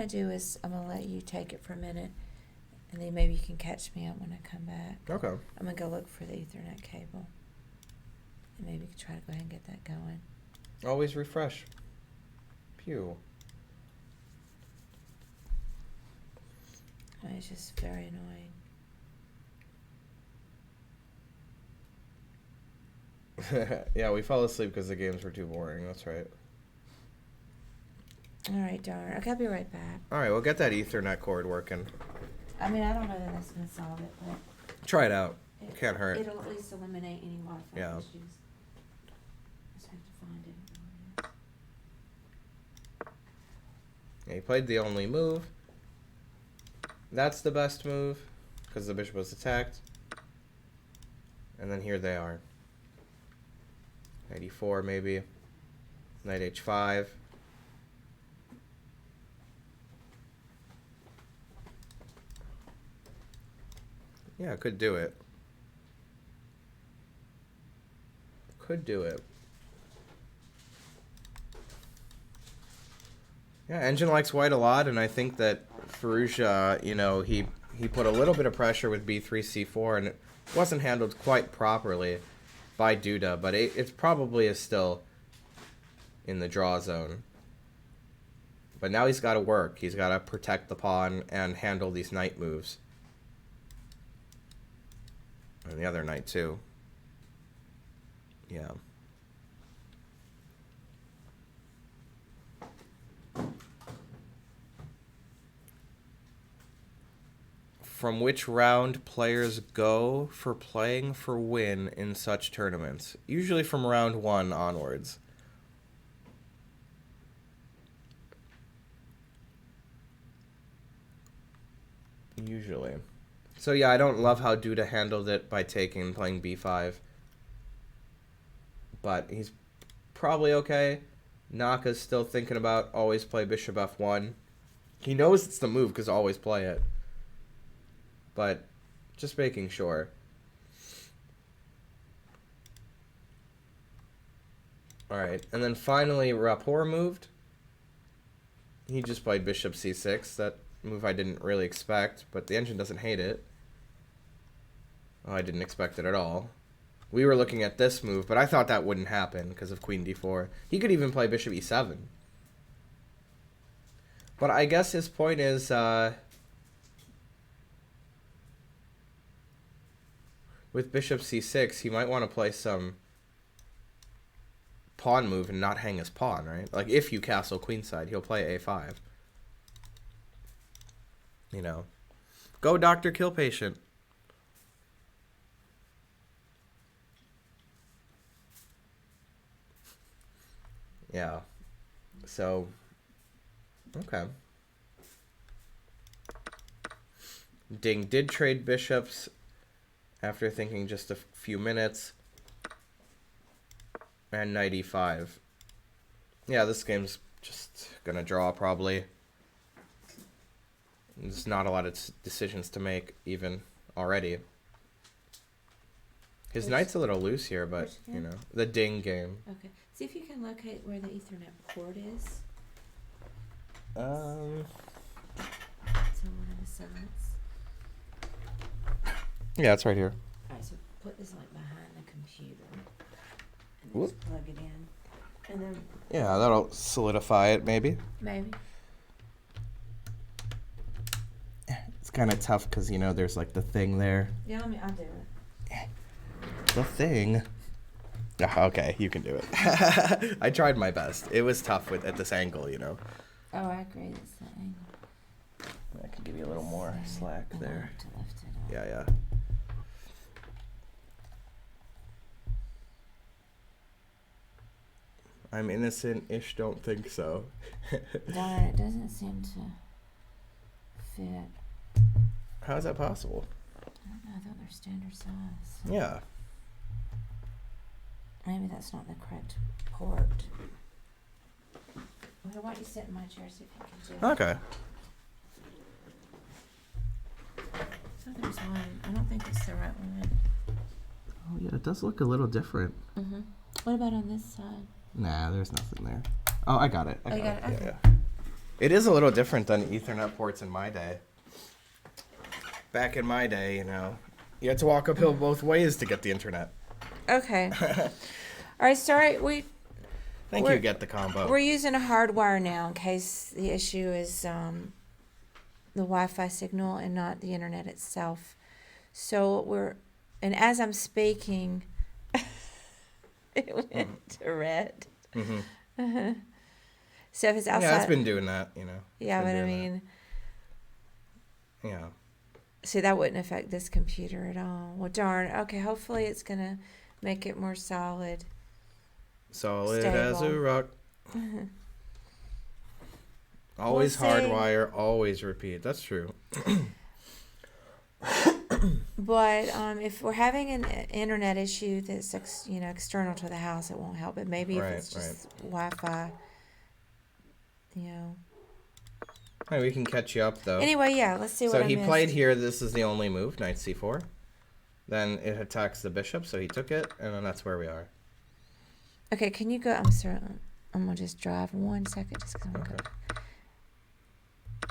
What I'm going to do is I'm going to let you take it for a minute, and then maybe you can catch me up when I come back. Okay. I'm going to go look for the Ethernet cable, and maybe we can try to go ahead and get that going. Always refresh. Pew. Oh, it's just very annoying. Yeah, we fell asleep because the games were too boring. That's right. All right, darn. Okay, I'll be right back. All right, we'll get that Ethernet cord working. I mean, I don't know that that's going to solve it, but... Try it out. Can't hurt. It'll at least eliminate any Wi-Fi Yeah. issues. Just have to find it. Yeah, he played the only move. That's the best move, because the bishop was attacked. And then here they are. Knight e4 maybe. Knight h5. Yeah, could do it. Could do it. Yeah, Engine likes white a lot, and I think that Firouzja, you know, he put a little bit of pressure with b3, c4, and it wasn't handled quite properly by Duda, but it probably is still in the draw zone. But now he's got to work. He's got to protect the pawn and handle these knight moves. And the other knight, too. Yeah. From which round players go for playing for win in such tournaments? Usually from round 1 onwards. Usually. So yeah, I don't love how Duda handled it by playing b5. But he's probably okay. Naka's still thinking about always play bishop f1. He knows it's the move because always play it. But just making sure. Alright, and then finally Rapport moved. He just played bishop c6. That move I didn't really expect, but the engine doesn't hate it. Oh, I didn't expect it at all. We were looking at this move, but I thought that wouldn't happen because of queen d4. He could even play bishop e7. But I guess his point is... with bishop c6, he might want to play some pawn move and not hang his pawn, right? Like, if you castle queenside, he'll play a5. You know. Go, Dr. Kill Patient. Yeah. So, okay. Ding did trade bishops after thinking just a few minutes. And knight e5. Yeah, this game's just gonna draw probably. There's not a lot of decisions to make even already. His knight's a little loose here, but, you know, the ding game. Okay. See if you can locate where the Ethernet port is. Um. So one of the sides. Yeah, it's right here. Alright, so put this like behind the computer. And then just plug it in. And then... Yeah, that'll solidify it, maybe. Maybe. It's kind of tough because, you know, there's like the thing there. Yeah, I'll do it. The thing. Oh, okay, you can do it. I tried my best. It was tough at this angle, you know. Oh, I agree. That's the angle. I can give you a little more slack there. To lift it up. Yeah, yeah. I'm innocent-ish, don't think so. Darn, it doesn't seem to fit. How is that possible? I don't know. I thought they're standard size. Yeah. Maybe that's not the correct port. Well, why don't you sit in my chair, see if you can do it. Okay. So there's one. I don't think it's the right one. Oh, yeah, it does look a little different. Mm-hmm. What about on this side? Nah, there's nothing there. Oh, I got it. I got it. Yeah, Okay. yeah. It is a little different than Ethernet ports in my day. Back in my day, you know, you had to walk uphill both ways to get the internet. Okay. All right, sorry. Think you get the combo. We're using a hard wire now in case the issue is the Wi-Fi signal and not the internet itself. So and as I'm speaking, it went to red. Mm-hmm. So if it's outside, Yeah, it's been doing that, you know. Yeah, but I mean, yeah. See, that wouldn't affect this computer at all. Well, darn. Okay, hopefully it's gonna make it more solid. Solid as a rock. Always hardwire, always repeat. That's true. But if we're having an internet issue that's external to the house, it won't help. But maybe if it's just Wi-Fi, Hey, we can catch you up though. Anyway, yeah, let's see what I missed. So he played here. This is the only move, knight c4. Then it attacks the bishop, so he took it, and then that's where we are. Okay, can you go? I'm sorry. I'm gonna just drive 1 second, just because I'm gonna go.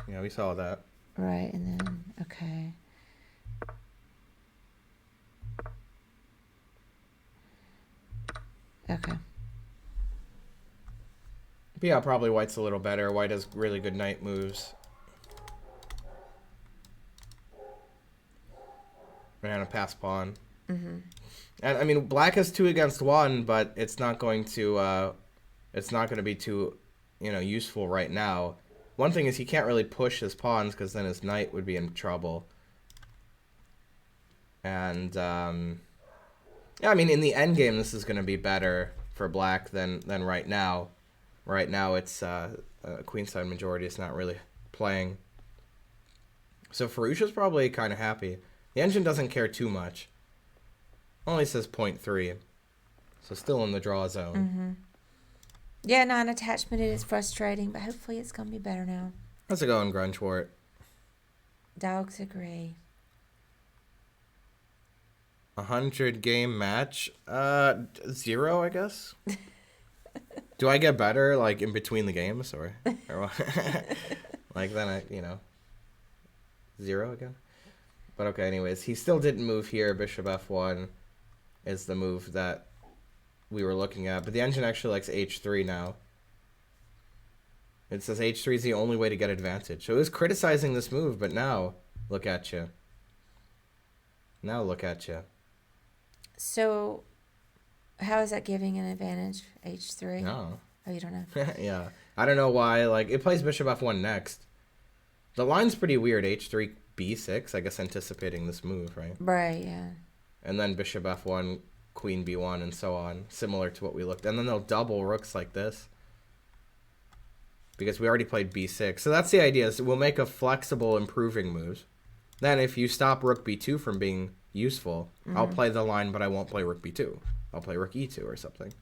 Yeah, we saw that. Right, and then okay. Okay. But yeah, probably white's a little better. White has really good knight moves. And a pass pawn. Mm-hmm. And I mean, black has 2 against 1, but it's not going to be too, useful right now. One thing is he can't really push his pawns because then his knight would be in trouble. And yeah, I mean, in the end game, this is going to be better for black than right now. Right now, it's queenside majority is not really playing. So Firouzja's probably kind of happy. The engine doesn't care too much. Only says 0.3. So still in the draw zone. Mm-hmm. Yeah, non-attachment, it is frustrating, but hopefully it's going to be better now. How's it going, Grunchwort? Dogs agree. 100 game match? 0, I guess? Do I get better, like, in between the games, or like, then 0 again? But okay, anyways, he still didn't move here. Bishop f1 is the move that we were looking at. But the engine actually likes h3 now. It says h3 is the only way to get advantage. So it was criticizing this move, but now, look at you. Now look at you. So, how is that giving an advantage, h3? No. Oh, you don't know? Yeah. I don't know why. Like, it plays bishop f1 next. The line's pretty weird. h3, b6, I guess anticipating this move, right? Right, yeah. And then bishop f1, queen b1, and so on. Similar to what we looked. And then they'll double rooks like this. Because we already played b6. So that's the idea. Is we'll make a flexible, improving moves. Then if you stop rook b2 from being useful, I'll play the line, but I won't play rook b2. I'll play rook e2 or something.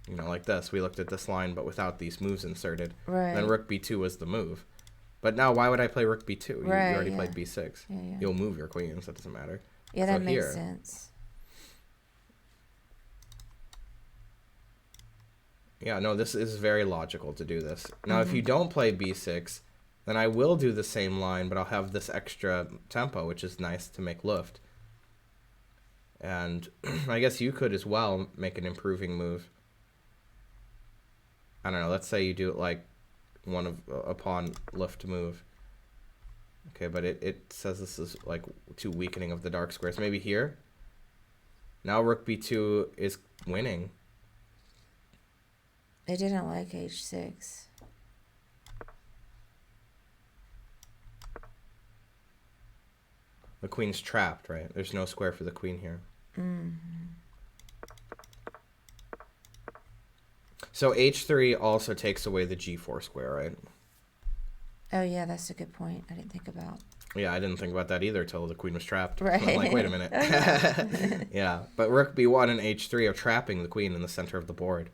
Like this. We looked at this line, but without these moves inserted. Right. Then rook b2 was the move. But now, why would I play rook b2? You already played b6. Yeah. You'll move your queen, so it doesn't matter. Yeah, that makes sense. Yeah, no, this is very logical to do this. Now, if you don't play b6, then I will do the same line, but I'll have this extra tempo, which is nice to make luft. And I guess you could as well make an improving move. I don't know, let's say you do it like a pawn luft move. Okay, but it says this is like too weakening of the dark squares. Maybe here? Now rook b2 is winning. They didn't like h6. The queen's trapped, right? There's no square for the queen here. So h3 also takes away the g4 square, right? Oh, yeah, that's a good point. I didn't think about. Yeah, I didn't think about that either till the queen was trapped. Right. I'm like, wait a minute. Yeah, but rook b1 and h3 are trapping the queen in the center of the board.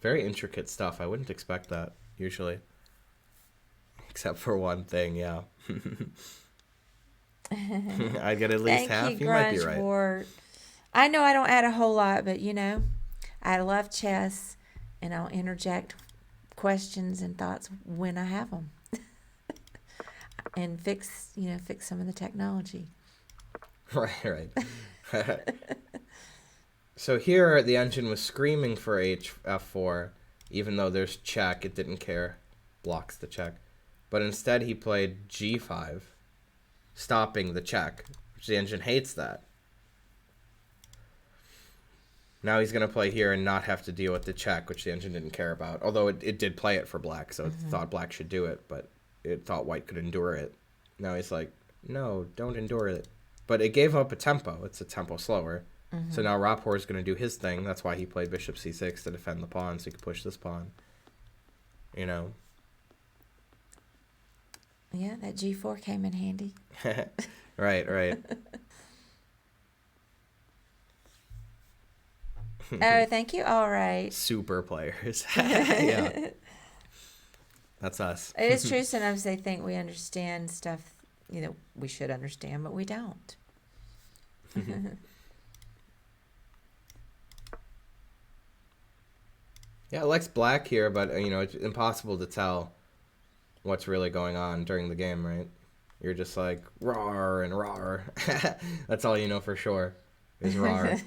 Very intricate stuff. I wouldn't expect that, usually. Except for one thing, yeah. I'd get at least half. You might be right. Ward. I know I don't add a whole lot, but I love chess, and I'll interject questions and thoughts when I have them, and fix some of the technology. Right. So here the engine was screaming for F4, even though there's check, it didn't care, blocks the check. But instead he played G5, stopping the check, which the engine hates that. Now he's going to play here and not have to deal with the check, which the engine didn't care about. Although it did play it for black, so it thought black should do it, but it thought white could endure it. Now he's like, no, don't endure it. But it gave up a tempo. It's a tempo slower. So now Rapport is going to do his thing. That's why he played bishop c6 to defend the pawn, so he could push this pawn. You know. Yeah, that G4 came in handy. Right. Oh, thank you. All right. Super players. Yeah. That's us. It is true. Sometimes they think we understand stuff, we should understand, but we don't. Yeah, it likes black here, but, it's impossible to tell what's really going on during the game, right? You're just like, rawr and rawr. That's all you know for sure, is rawr.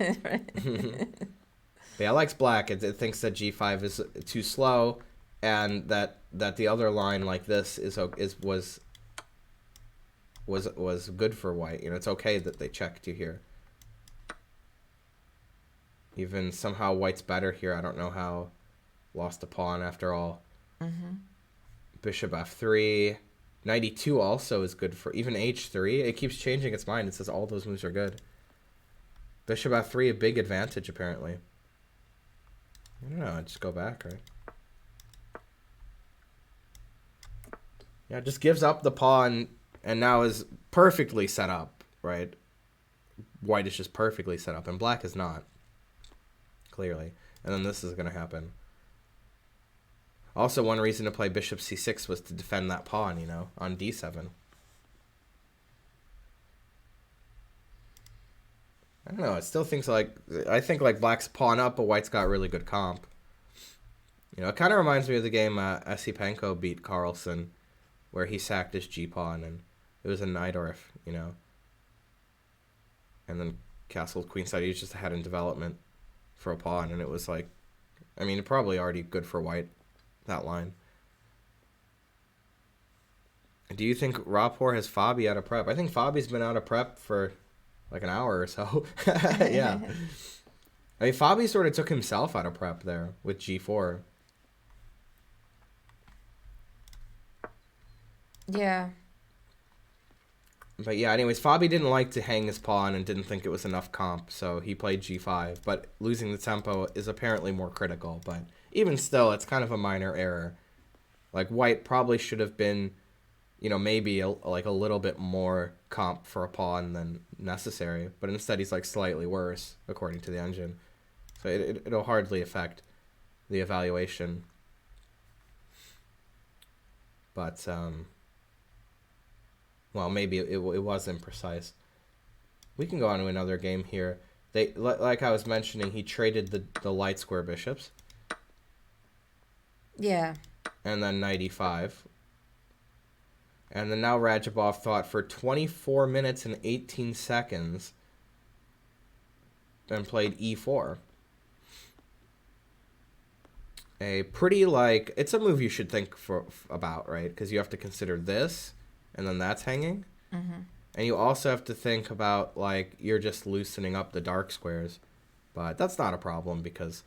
Yeah, it likes black. It thinks that G5 is too slow, and that the other line like this was good for white. It's okay that they checked you here. Even somehow white's better here. I don't know how. Lost a pawn after all. Bishop f3. Knight e2 also is good for even h3. It keeps changing its mind. It says all those moves are good. Bishop f3, a big advantage apparently. I don't know. I just go back, right? Yeah, it just gives up the pawn and now is perfectly set up, right? White is just perfectly set up and black is not. Clearly. And then this is going to happen. Also, one reason to play bishop c6 was to defend that pawn, on d7. I don't know. It still thinks I think black's pawn up, but white's got really good comp. It kind of reminds me of the game Esipenko beat Carlsen, where he sacked his g-pawn, and it was a Najdorf, And then castled queenside. He was just ahead in development for a pawn, and it was probably already good for white. That line. Do you think Rapport has Fabi out of prep? I think Fabi's been out of prep for an hour or so. Yeah. Fabi sort of took himself out of prep there with G4. Yeah. But yeah, anyways, Fabi didn't like to hang his pawn and didn't think it was enough comp, so he played G5. But losing the tempo is apparently more critical, but even still, it's kind of a minor error. White probably should have been, maybe a little bit more comp for a pawn than necessary. But instead, he's slightly worse, according to the engine. So it'll hardly affect the evaluation. But, well, maybe it was imprecise. We can go on to another game here. Like I was mentioning, he traded the light square bishops. Yeah. And then knight e5. And then now Rajabov thought for 24 minutes and 18 seconds and played e4. A pretty it's a move you should think about, right? Because you have to consider this, and then that's hanging. And you also have to think about you're just loosening up the dark squares, but that's not a problem because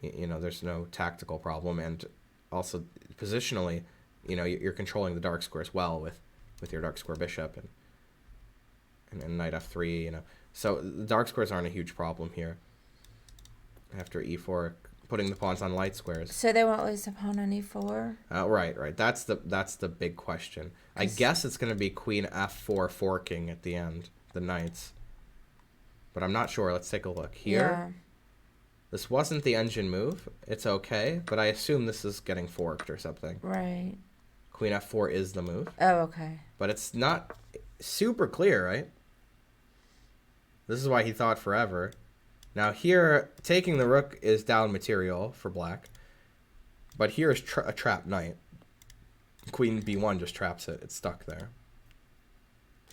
there's no tactical problem, and also positionally, you're controlling the dark squares well with your dark square bishop and knight f3, So the dark squares aren't a huge problem here. After e4, putting the pawns on light squares. So they won't lose a pawn on e4? Right. That's the big question. I guess it's going to be queen f4 forking at the end, the knights. But I'm not sure. Let's take a look. Here, this wasn't the engine move. It's okay, but I assume this is getting forked or something. Right. Queen f4 is the move. Oh, okay. But it's not super clear, right? This is why he thought forever. Now here, taking the rook is down material for black. But here is a trap knight. Queen b1 just traps it. It's stuck there.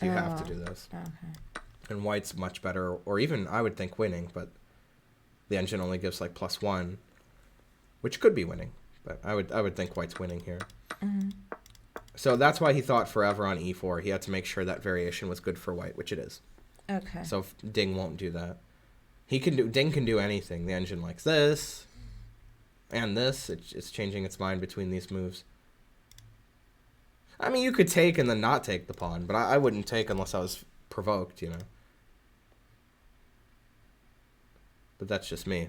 You have to do this. Okay. And white's much better, or even I would think winning, but the engine only gives like +1, which could be winning. But I would think white's winning here. Mm-hmm. So that's why he thought forever on e4. He had to make sure that variation was good for white, which it is. Okay. So Ding won't do that. Ding can do anything. The engine likes this and this. It's changing its mind between these moves. I mean, you could take and then not take the pawn, but I wouldn't take unless I was provoked, you know. But that's just me.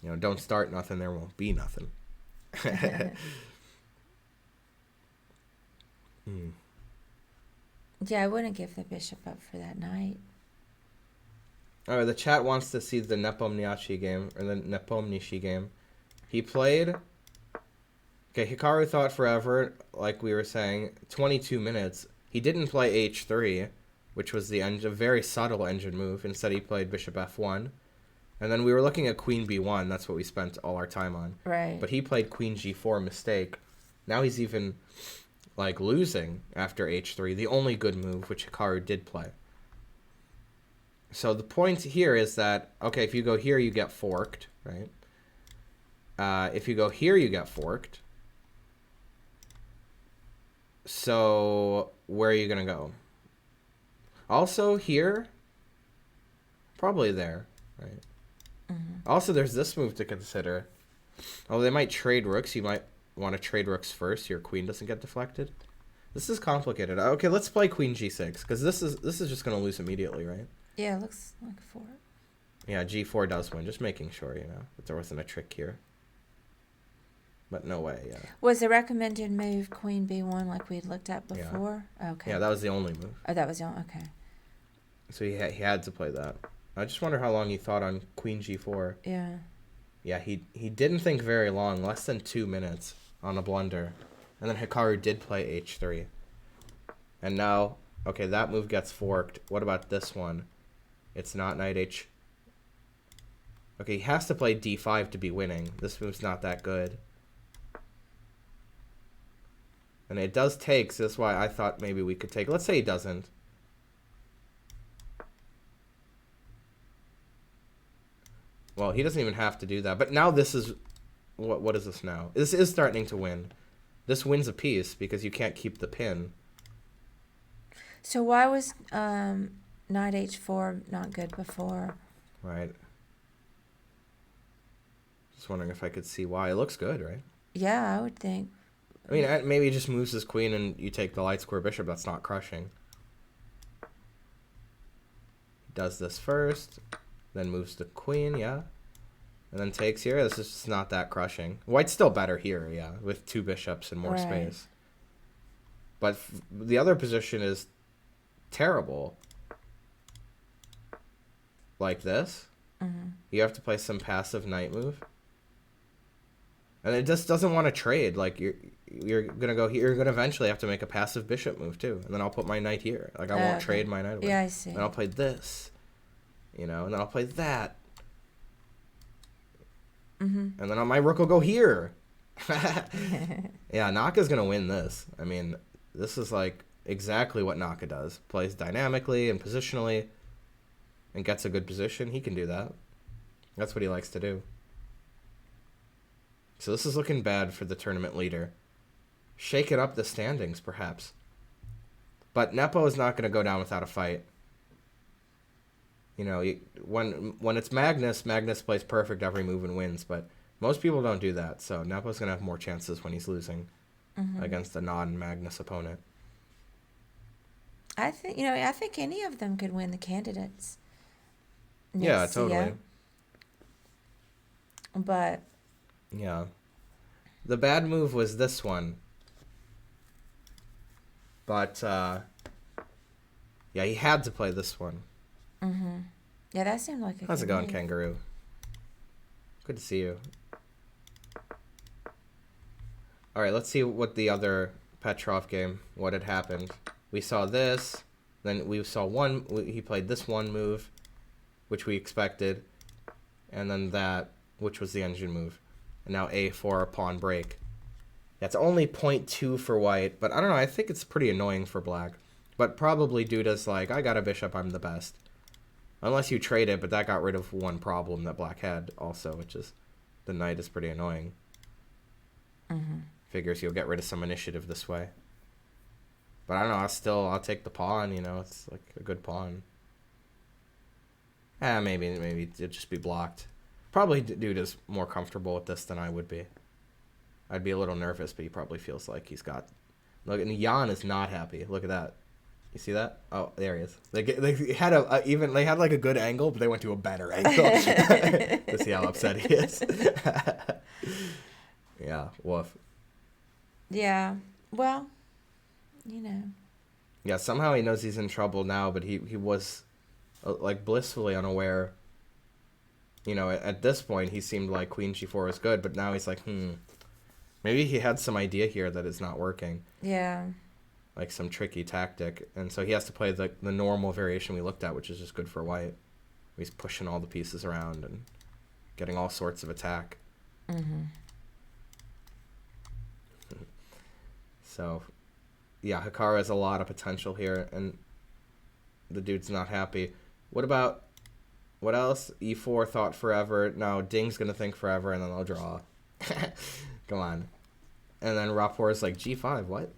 You know, don't start nothing, there won't be nothing. Yeah, I wouldn't give the bishop up for that knight. All right, the chat wants to see the Nepomniachtchi game, or the Nepomniachtchi game. He played... Okay, Hikaru thought forever, like we were saying, 22 minutes. He didn't play h3, which was a very subtle engine move. Instead, he played bishop f1. And then we were looking at queen b1. That's what we spent all our time on. Right. But he played queen g4, mistake. Now he's even, like, losing after h3, the only good move, which Hikaru did play. So the point here is that, okay, if you go here, you get forked, right? If you go here, you get forked. So where are you going to go? Also here, probably there, right? Mm-hmm. Also, there's this move to consider. Oh, they might trade rooks. You might want to trade rooks first. Your queen doesn't get deflected. This is complicated. Okay, let's play queen g6, because this is just going to lose immediately, right? Yeah, it looks like 4. Yeah, g4 does win. Just making sure, you know, that there wasn't a trick here. But no way, yeah. Was the recommended move queen b1 like we had looked at before? Yeah. Okay. Yeah, that was the only move. Oh, that was the only... Okay. So he had to play that. I just wonder how long he thought on queen g4. Yeah. Yeah, he didn't think very long, less than 2 minutes on a blunder. And then Hikaru did play h3. And now, okay, that move gets forked. What about this one? It's not knight h... Okay, he has to play d5 to be winning. This move's not that good. And it does take, so that's why I thought maybe we could take. Let's say he doesn't. Well, he doesn't even have to do that. But now this is... What is this now? This is threatening to win. This wins a piece because you can't keep the pin. So why was knight h4 not good before? Right. Just wondering if I could see why. It looks good, right? Yeah, I would think. I mean, maybe he just moves his queen and you take the light square bishop. That's not crushing. He does this first, then moves the queen, yeah. And then takes here. This is just not that crushing. White's still better here, yeah, with 2 bishops and more space. But the other position is terrible. Like this. Mm-hmm. You have to play some passive knight move. And it just doesn't want to trade. Like, you're gonna go here. You're gonna eventually have to make a passive bishop move too, and then I'll put my knight here. Like, I won't trade my knight away. Yeah, I see. And I'll play this, you know, and then I'll play that. Mm-hmm. And then my rook will go here. Yeah, Naka's gonna win this. I mean, this is like exactly what Naka does. Plays dynamically and positionally, and gets a good position. He can do that. That's what he likes to do. So this is looking bad for the tournament leader. Shake it up the standings, perhaps. But Nepo is not going to go down without a fight. You know, when it's Magnus, Magnus plays perfect every move and wins. But most people don't do that. So Nepo's going to have more chances when he's losing against a non-Magnus opponent. I think any of them could win the candidates. Yeah, totally. But... Yeah. The bad move was this one. But, yeah, he had to play this one. Mm-hmm. Yeah, that seemed like a How's it good going, move. Kangaroo? Good to see you. All right, let's see what the other Petrov game, what had happened. We saw this. Then we saw he played this one move, which we expected. And then that, which was the engine move. And now a4 pawn break. That's only 0.2 for white, but I don't know. I think it's pretty annoying for black. But probably Duda's like, I got a bishop, I'm the best. Unless you trade it, but that got rid of one problem that black had also, which is the knight is pretty annoying. Figures you'll get rid of some initiative this way. But I don't know, I'll take the pawn, you know, it's like a good pawn. Maybe it'd just be blocked. Probably Duda's more comfortable with this than I would be. I'd be a little nervous, but he probably feels like he's got... Look, and Jan is not happy. Look at that. You see that? Oh, there he is. They had they had like a good angle, but they went to a better angle to see how upset he is. Yeah, woof. Yeah, well, you know. Yeah, somehow he knows he's in trouble now, but he was like blissfully unaware. You know, at this point he seemed like queen g4 was good, but now he's like, maybe he had some idea here that is not working. Yeah. Like some tricky tactic, and so he has to play the normal variation we looked at, which is just good for white. He's pushing all the pieces around and getting all sorts of attack. So, yeah, Hikaru has a lot of potential here, and the dude's not happy. What else? E4 thought forever. No, Ding's gonna think forever, and then they'll draw. Come on. And then Rapor's like, G5, what?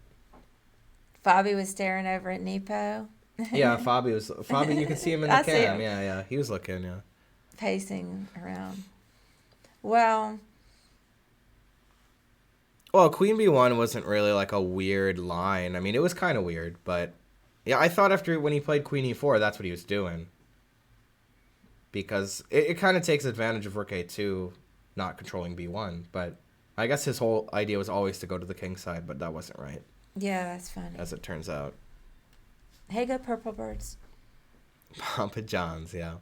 Fabi was staring over at Nepo. Yeah, Fabi, you can see him in the cam. Yeah, he was looking, yeah. Pacing around. Well, Queen B1 wasn't really like a weird line. I mean, it was kind of weird, but yeah, I thought when he played Queen E4, that's what he was doing. Because it kind of takes advantage of Rook A2 not controlling B1, but I guess his whole idea was always to go to the king side, but that wasn't right. yeah, that's funny. As it turns out. Hey, go Purple Birds. Papa John's, yeah.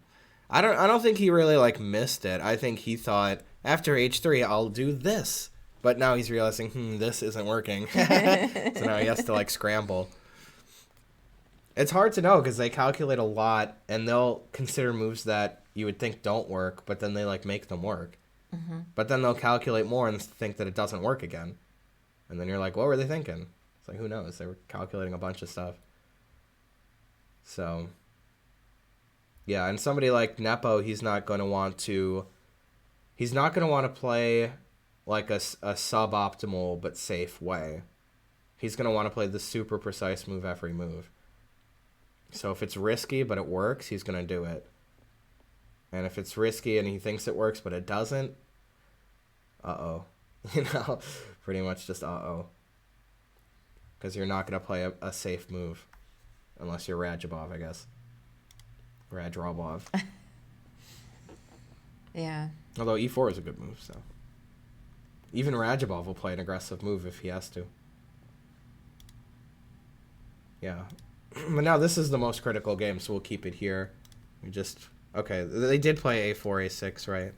I don't think he really like missed it. I think he thought after H3 I'll do this. But now he's realizing, this isn't working. So now he has to like scramble. It's hard to know because they calculate a lot and they'll consider moves that you would think don't work, but then they like make them work. But then they'll calculate more and think that it doesn't work again. And then you're like, what were they thinking? It's like, who knows? They were calculating a bunch of stuff. So, yeah, and somebody like Nepo, he's not going to want to play like a suboptimal but safe way. He's going to want to play the super precise move every move. So if it's risky but it works, he's going to do it. And if it's risky and he thinks it works but it doesn't, uh-oh. You know, pretty much just uh-oh. Because you're not going to play a safe move. Unless you're Rajabov, I guess. Rajabov. Yeah. Although E4 is a good move, so. Even Rajabov will play an aggressive move if he has to. Yeah. But now this is the most critical game, so we'll keep it here. Okay, they did play A4, A6, right?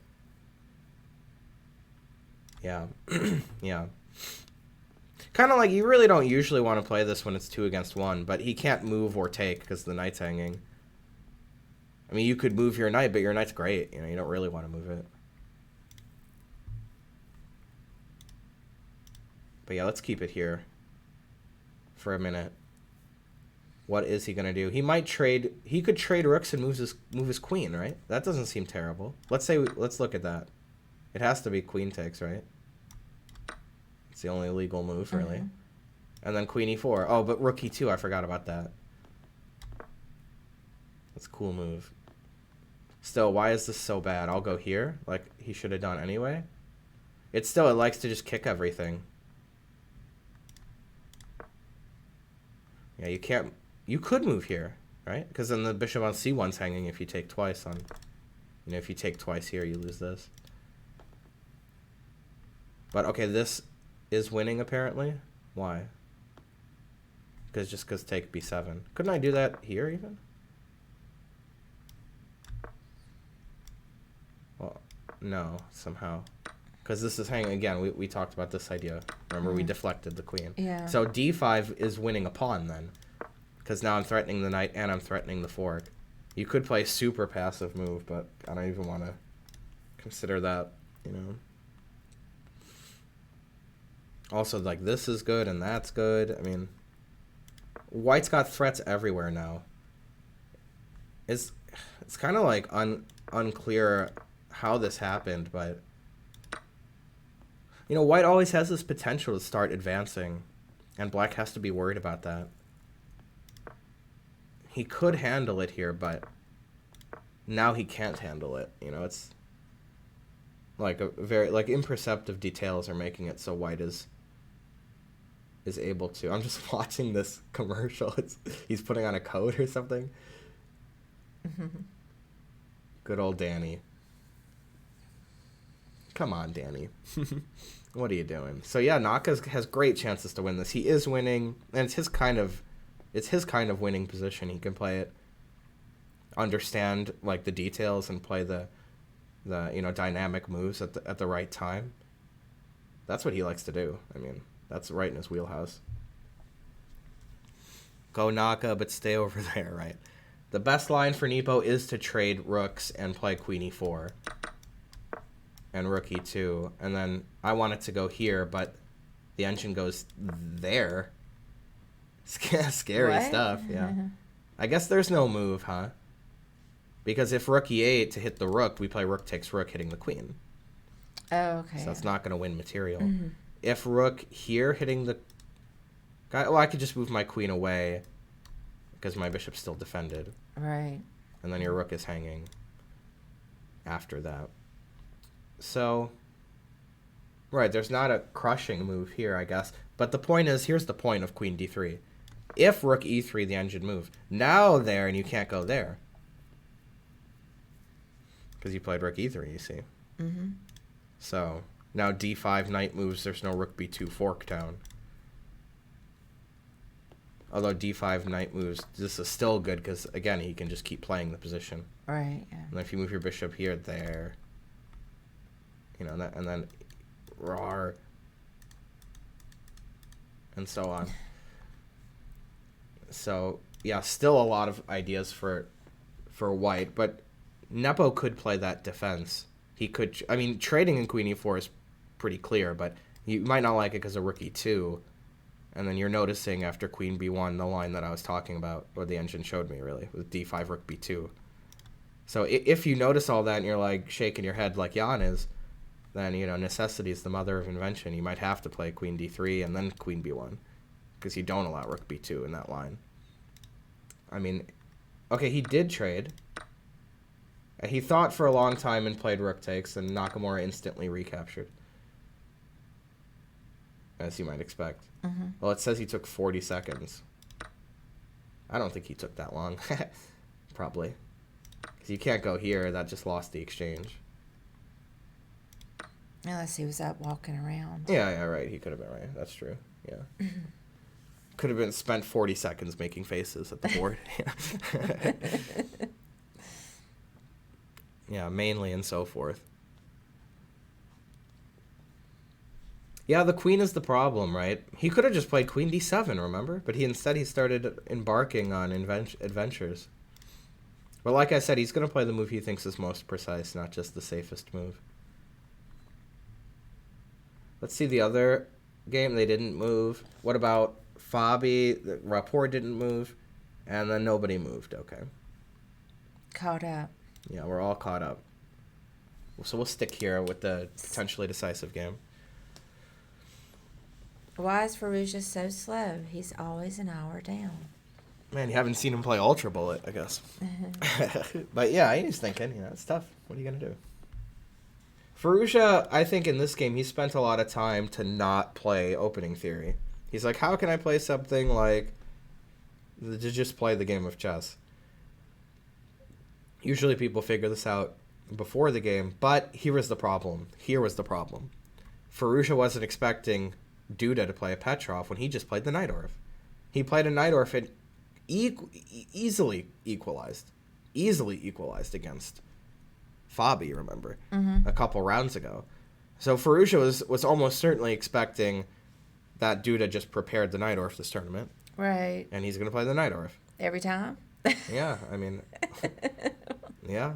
Yeah. Yeah. Kind of like, you really don't usually want to play this when it's 2 against 1, but he can't move or take because the knight's hanging. I mean, you could move your knight, but your knight's great. You know, you don't really want to move it. But yeah, let's keep it here for a minute. What is he going to do? He could trade rooks and move his queen, right? That doesn't seem terrible. Let's look at that. It has to be queen takes, right? It's the only legal move, really. And then queen e4. Oh, but rook e2, I forgot about that. That's a cool move. Still, why is this so bad? I'll go here, like he should have done anyway. It likes to just kick everything. Yeah, you could move here, right? Because then the bishop on c1's hanging if you take twice on... You know, if you take twice here, you lose this. But, okay, this is winning, apparently. Why? Because take b7. Couldn't I do that here, even? Well, no, somehow. Because this is hanging... Again, we talked about this idea. Remember, we deflected the queen. Yeah. So d5 is winning a pawn, then. Because now I'm threatening the knight and I'm threatening the fork. You could play a super passive move, but I don't even want to consider that, you know. Also, like, this is good and that's good. I mean, white's got threats everywhere now. It's kind of like unclear how this happened, but you know, white always has this potential to start advancing, and black has to be worried about that. He could handle it here, but now he can't handle it. You know, it's like a very like imperceptive details are making it so white is able to. I'm just watching this commercial. He's putting on a coat or something. Good old Danny. Come on, Danny. What are you doing? So yeah, Naka has great chances to win this. He is winning, and it's his kind of winning position. He can play it, understand like the details, and play the dynamic moves at the right time. That's what he likes to do. I mean, that's right in his wheelhouse. Go Naka, but stay over there, right? The best line for Nepo is to trade rooks and play queen e4 and rook e2, and then I want it to go here, but the engine goes there. Scary What? stuff, yeah. I guess there's no move, huh? Because if rook e8 to hit the rook, we play rook takes rook, hitting the queen. Oh, okay. So that's not going to win material. If rook here hitting the guy, well, I could just move my queen away because my bishop's still defended. Right. And then your rook is hanging after that. So, right, there's not a crushing move here, I guess. But the point is, here's the point of queen d3. If rook e3, the engine move. Now there, and you can't go there. Because you played rook e3, you see. So, now d5 knight moves, there's no rook b2 fork down. Although d5 knight moves, this is still good because, again, he can just keep playing the position. Right, yeah. And if you move your bishop here, there, you know, and then rawr, and so on. So, yeah, still a lot of ideas for white, but Nepo could play that defense. He could, I mean, trading in queen e4 is pretty clear, but you might not like it because of rook e2. And then you're noticing after queen b1 the line that I was talking about, or the engine showed me, really, with d5 rook b2. So if you notice all that and you're, like, shaking your head like Jan is, then, you know, necessity is the mother of invention. You might have to play queen d3 and then queen b1, because you don't allow rook b2 in that line. I mean, okay, he did trade. He thought for a long time and played rook takes, and Nakamura instantly recaptured, as you might expect. Well, it says he took 40 seconds. I don't think he took that long. Probably. Because you can't go here. That just lost the exchange. Unless he was up walking around. Yeah, right. He could have been right. That's true. Yeah. Could have been spent 40 seconds making faces at the board. Yeah, mainly and so forth. Yeah, the queen is the problem, right? He could have just played queen d7, remember? But he started embarking on adventures. But like I said, he's going to play the move he thinks is most precise, not just the safest move. Let's see the other game. They didn't move. What about Fabi? The Rapport didn't move. And then nobody moved. Okay. Caught up. Yeah, we're all caught up. So we'll stick here with the potentially decisive game. Why is Firouzja so slow? He's always an hour down. Man, you haven't seen him play Ultra Bullet, I guess. But yeah, he's thinking, you know, it's tough. What are you going to do? Firouzja, I think in this game, he spent a lot of time to not play opening theory. He's like, how can I play something like to just play the game of chess? Usually people figure this out before the game, but here was the problem. Firouzja wasn't expecting Duda to play a Petrov when he just played the Najdorf. He played a Najdorf and easily equalized against Fabi, remember, a couple rounds ago. So Firouzja was almost certainly expecting that Duda just prepared the Najdorf this tournament. Right. And he's going to play the Najdorf. Every time? Yeah, I mean, yeah.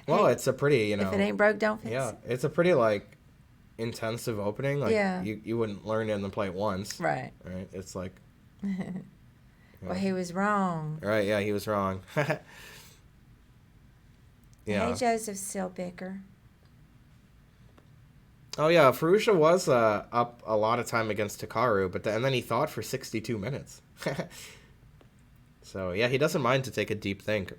Well, it's a pretty, you know. If it ain't broke, don't fix it. Yeah, it's a pretty, like, intensive opening, like Yeah. you wouldn't learn it and then play it once. Right. Right? It's like Well, he was wrong. right, yeah, he was wrong. Hey, Yeah. Joseph Silbicker. Oh yeah, Firouzja was up a lot of time against Takaru, and then he thought for 62 minutes. So yeah, he doesn't mind to take a deep think.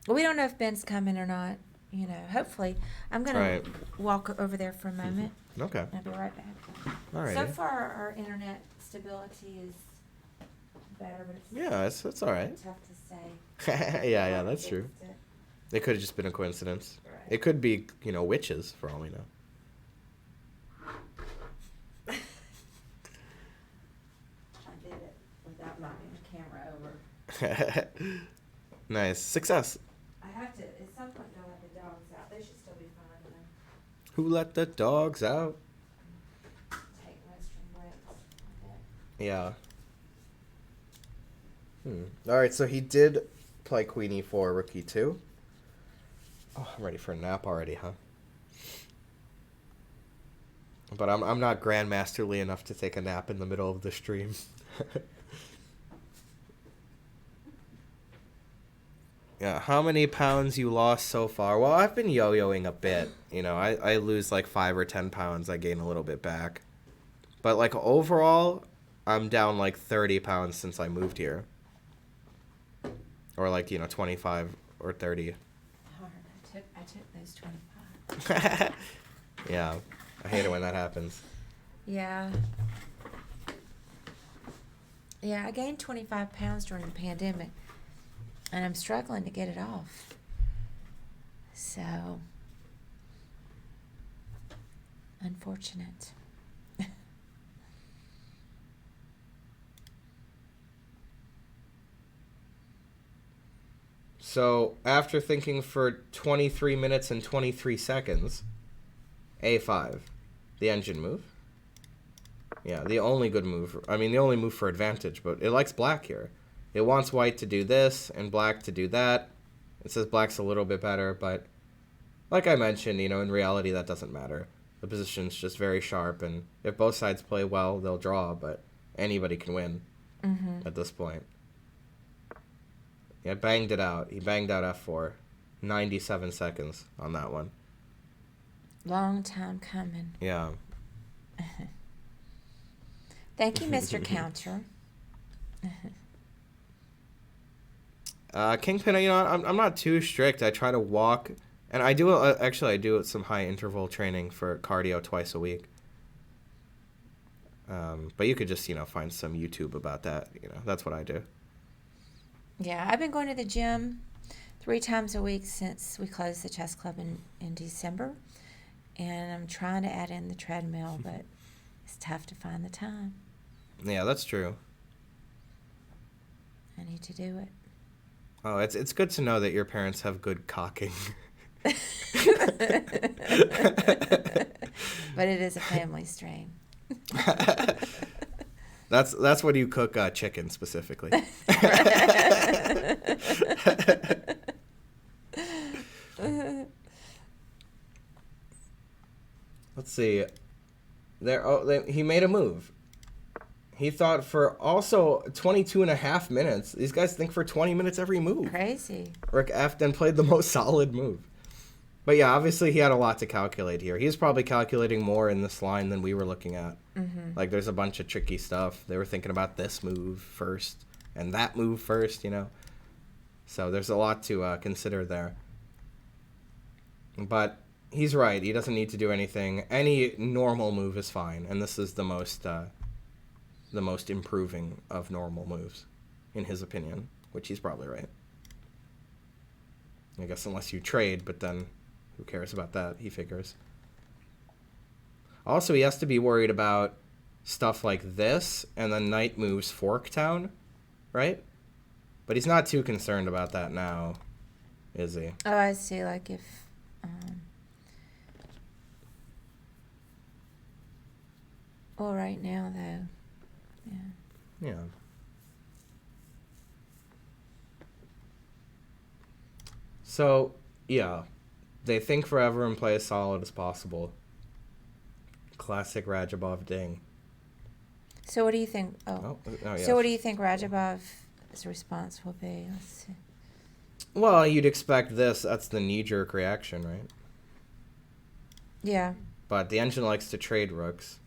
Well, we don't know if Ben's coming or not. You know, hopefully. I'm going Right. to walk over there for a moment. Okay. I'll be right back. All right. So far, our internet stability is better, but it's Yeah, it's all right. tough to say. Yeah, that's true. Fixed it. It could have just been a coincidence. Right. It could be, witches for all we know. I did it without knocking the camera over. Nice. Success. I have to, at some point, go let the dogs out. They should still be fine when Who let the dogs out? I take restroom breaks. Yeah. All right, so he did play Queen E4, Rook E2. Oh, I'm ready for a nap already, huh? But I'm not grandmasterly enough to take a nap in the middle of the stream. Yeah, how many pounds you lost so far? Well, I've been yo-yoing a bit. I lose like 5 or 10 pounds. I gain a little bit back. But like overall, I'm down like 30 pounds since I moved here. Or like, 25 or 30. Hard. I took those 25. Yeah, I hate it when that happens. Yeah. Yeah, I gained 25 pounds during the pandemic, and I'm struggling to get it off. So, unfortunate. So, after thinking for 23 minutes and 23 seconds, A5, the engine move. Yeah, the only good move. I mean, the only move for advantage, but it likes black here. It wants white to do this and black to do that. It says black's a little bit better, but like I mentioned, in reality that doesn't matter. The position's just very sharp, and if both sides play well, they'll draw, but anybody can win at this point. Yeah, banged it out. He banged out F4. 97 seconds on that one. Long time coming. Yeah. Thank you, Mr. Counter. Kingpin, I'm not too strict. I try to walk, and I do some high interval training for cardio twice a week. But you could just, find some YouTube about that. That's what I do. Yeah, I've been going to the gym 3 times a week since we closed the chess club in December. And I'm trying to add in the treadmill, but it's tough to find the time. Yeah, that's true. I need to do it. Oh, it's good to know that your parents have good cocking. But it is a family strain. That's what you cook chicken specifically. Let's see. He made a move. He thought for also 22 and a half minutes. These guys think for 20 minutes every move. Crazy. Rick F then played the most solid move. But yeah, obviously he had a lot to calculate here. He was probably calculating more in this line than we were looking at. Like there's a bunch of tricky stuff. They were thinking about this move first and that move first, So there's a lot to consider there. But he's right. He doesn't need to do anything. Any normal move is fine, and this is the most improving of normal moves, in his opinion, which he's probably right. I guess unless you trade, but then who cares about that, he figures. Also, he has to be worried about stuff like this, and then knight moves Forktown, right? But he's not too concerned about that now, is he? Oh, I see. Like if... well, right now, though, yeah. Yeah. So, yeah, they think forever and play as solid as possible. Classic Rajabov ding. So what do you think? Oh, yeah. So what do you think Rajabov's response will be? Let's see. Well, you'd expect this. That's the knee-jerk reaction, right? Yeah. But the engine likes to trade rooks.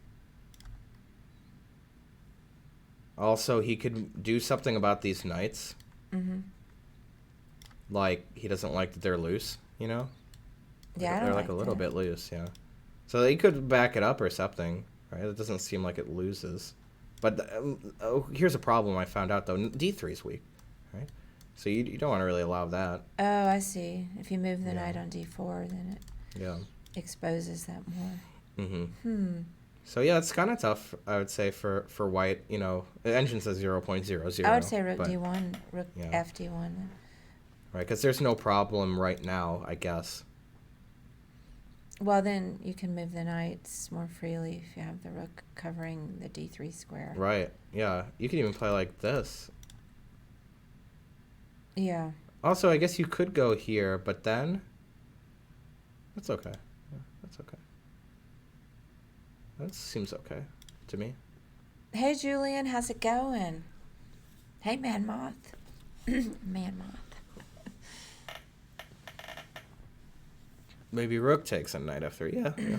Also, he could do something about these knights. Mm-hmm. Like, he doesn't like that they're loose, you know? Yeah, They're I like don't a little that. bit loose, yeah. So he could back it up or something, right? It doesn't seem like it loses. But here's a problem I found out, though. D3 is weak, right? So you don't want to really allow that. Oh, I see. If you move the Yeah. knight on d4, then it Yeah. exposes that more. Mm-hmm. So yeah, it's kind of tough, I would say, for white. You know, the engine says 0.00. I would say rook but, d1, rook yeah. f d1. Then. Right, because there's no problem right now, I guess. Well, then you can move the knights more freely if you have the rook covering the d3 square. Right, yeah. You could even play like this. Yeah. Also, I guess you could go here, but then... That's okay. Yeah, that's okay. That seems okay to me. Hey, Julian, how's it going? Hey, Man Moth. Man Moth. Maybe rook takes on knight f3. Yeah, yeah.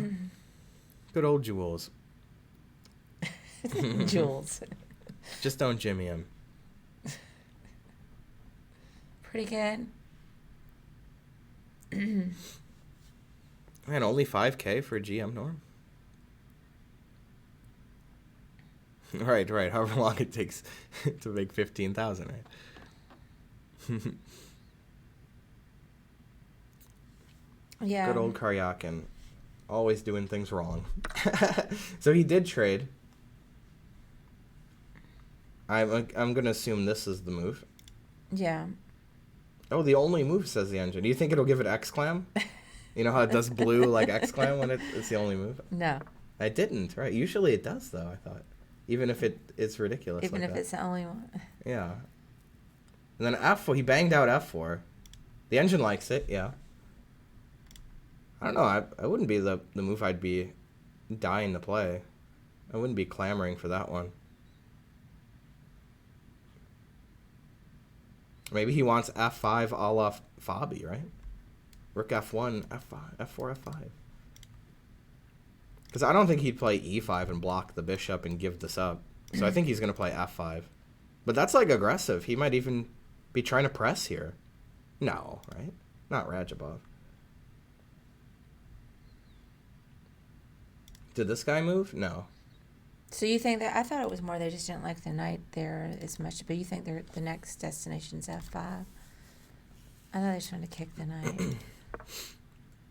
Good old Jules. Jules. Just don't jimmy him. Pretty good. Man, only 5K for a GM norm. Right. However long it takes to make 15,000, right? Yeah. Good old Karyakin. Always doing things wrong. So he did trade. I'm going to assume this is the move. Yeah. Oh, the only move, says the engine. Do you think it'll give it X-Clam? You know how it does blue like X-Clam when it's the only move? No. I didn't, right? Usually it does, though, I thought. Even if it's ridiculous Even like if that. it's the only one. Yeah. And then F4, he banged out F4. The engine likes it, yeah. I don't know, I wouldn't be the move I'd be dying to play. I wouldn't be clamoring for that one. Maybe he wants F5 a la Fabi, right? Rook F1, F5, F4, F5. Because I don't think he'd play E5 and block the bishop and give this up. So I think he's going to play F5. But that's like aggressive. He might even be trying to press here. No, right? Not Rajabov. Did this guy move? No. So you think that, I thought it was more they just didn't like the knight there as much, but you think the next destination's F5? I thought they were trying to kick the knight.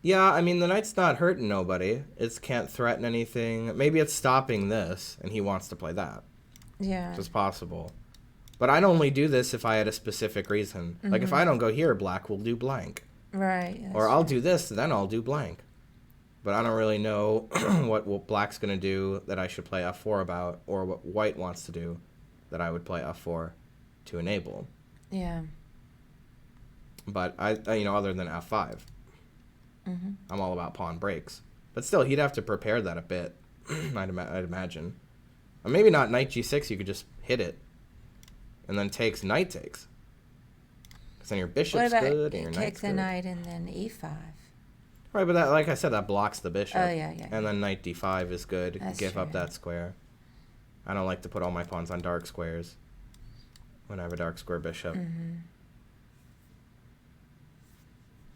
Yeah, I mean, the knight's not hurting nobody. It can't threaten anything. Maybe it's stopping this, and he wants to play that. Yeah. Which is possible. But I'd only do this if I had a specific reason. Like, if I don't go here, black will do blank. Right. Yeah, Or I'll do this, then I'll do blank. But I don't really know what black's going to do that I should play F4 about, or what white wants to do that I would play F4 to enable. Yeah. But, other than F5. Mm-hmm. I'm all about pawn breaks. But still, he'd have to prepare that a bit, I'd imagine. Or maybe not knight g6, you could just hit it. And then knight takes. Because then your bishop's good and your knight's kick the good. knight and then E5? Right, but that, like I said, that blocks the bishop. Oh, yeah. And then knight d5 is good. That's Give up true. that square. I don't like to put all my pawns on dark squares when I have a dark square bishop. Mm-hmm.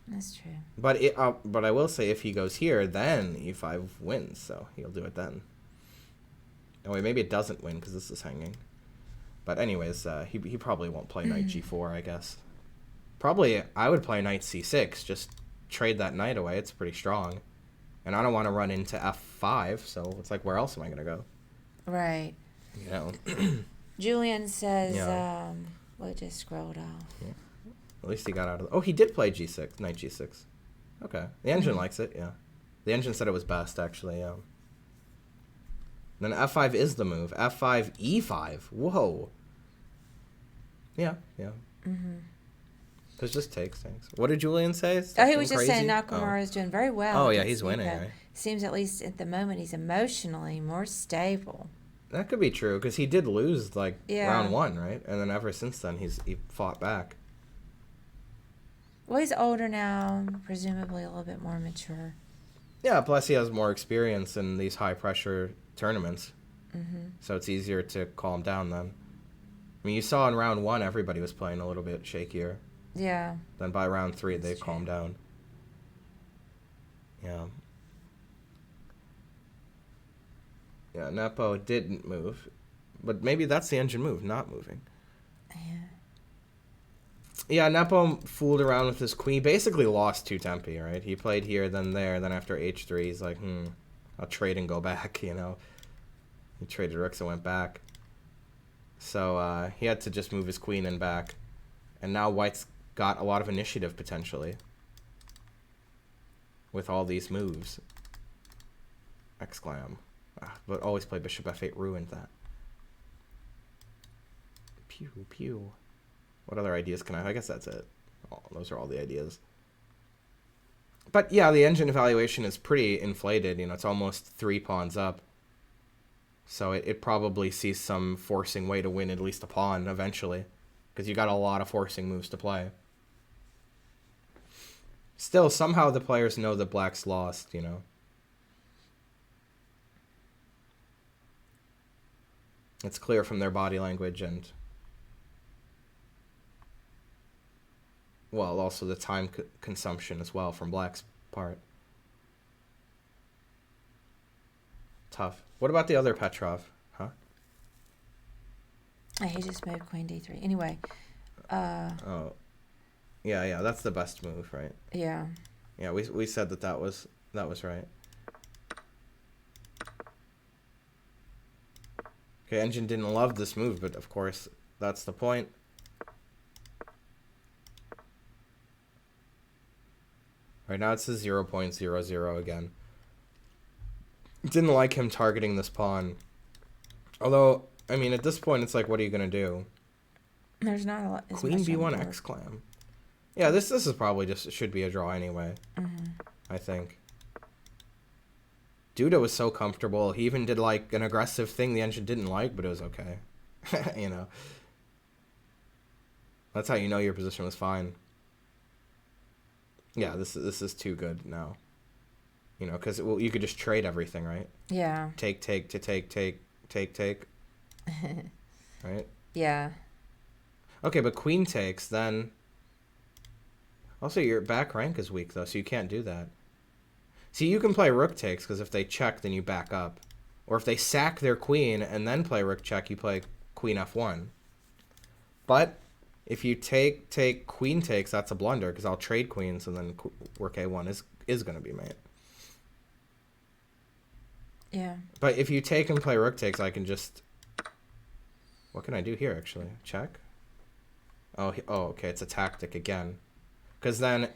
That's true. But I will say, if he goes here, then e5 wins, so he'll do it then. Oh wait, maybe it doesn't win because this is hanging. But anyways, he probably won't play knight g4, I guess. Probably I would play knight c6, just trade that knight away. It's pretty strong. And I don't want to run into f5, so it's like, where else am I going to go? Right. You know? Julian says, Yeah. well, it just scrolled off. Yeah. At least he got out of the... Oh, he did play g6, knight g6. Okay. The engine likes it, yeah. The engine said it was best, actually, yeah. Then f5 is the move. f5, e5. Whoa. Yeah. Mm-hmm. Because just takes. What did Julian say? Oh, he was just Crazy? saying Nakamura is doing very well. Oh, yeah, against he's winning, Nika. right? Seems at least at the moment he's emotionally more stable. That could be true, because he did lose, like, Yeah. round 1, right? And then ever since then, he fought back. Well, he's older now, presumably a little bit more mature. Yeah, plus he has more experience in these high-pressure tournaments. Mm-hmm. So it's easier to calm down then. I mean, you saw in round 1, everybody was playing a little bit shakier. Yeah. Then by round 3, That's they true. calmed down. Yeah. Yeah, Nepo didn't move. But maybe that's the engine move, not moving. Yeah. Yeah, Nepo fooled around with his queen. Basically lost 2 tempi, right? He played here, then there. Then after h3, he's like, I'll trade and go back, you know. He traded rooks and went back. So he had to just move his queen in back. And now White's got a lot of initiative, potentially. With all these moves. Exclam. But always play bishop f8 ruined that. Pew, pew. What other ideas can I guess that's it. Oh, those are all the ideas. But yeah, the engine evaluation is pretty inflated. You know, it's almost 3 pawns up. So it probably sees some forcing way to win at least a pawn eventually. Because you got a lot of forcing moves to play. Still, somehow the players know that Black's lost, you know. It's clear from their body language and... well, also the time consumption as well from Black's part. Tough. What about the other Petrov? Huh? He just moved queen d3. Anyway. Oh. Yeah, that's the best move, right? Yeah. Yeah, we said that was right. Okay, Engine didn't love this move, but of course, that's the point. Right now it's a 0.00 again. Didn't like him targeting this pawn. Although, I mean, at this point, it's like, what are you going to do? There's not a lot. Queen b1 exclam. Yeah, this is probably just, should be a draw anyway. Mm-hmm. I think. Duda was so comfortable. He even did, like, an aggressive thing the Engine didn't like, but it was okay. You know. That's how you know your position was fine. Yeah, this is too good now. You know, because you could just trade everything, right? Yeah. Take, right? Yeah. Okay, but queen takes, then... Also, your back rank is weak, though, so you can't do that. See, you can play rook takes, because if they check, then you back up. Or if they sack their queen and then play rook check, you play queen f1. But if you take queen takes, that's a blunder, because I'll trade queens, and then rook a1 is going to be mate. Yeah. But if you take and play rook takes, I can just... What can I do here, actually? Check? Oh, okay, it's a tactic again. Because then...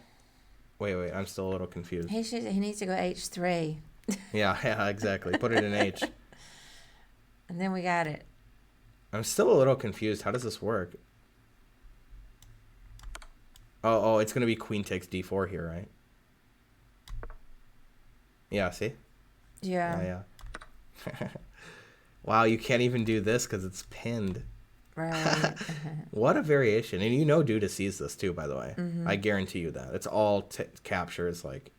Wait, I'm still a little confused. He needs to go h3. Yeah, exactly. Put it in h. And then we got it. I'm still a little confused. How does this work? Oh, it's going to be queen takes d4 here, right? Yeah, see? Yeah. Yeah. Wow, you can't even do this because it's pinned. Right. What a variation. And you know Duda sees this too, by the way. Mm-hmm. I guarantee you that. It's all captures. Like,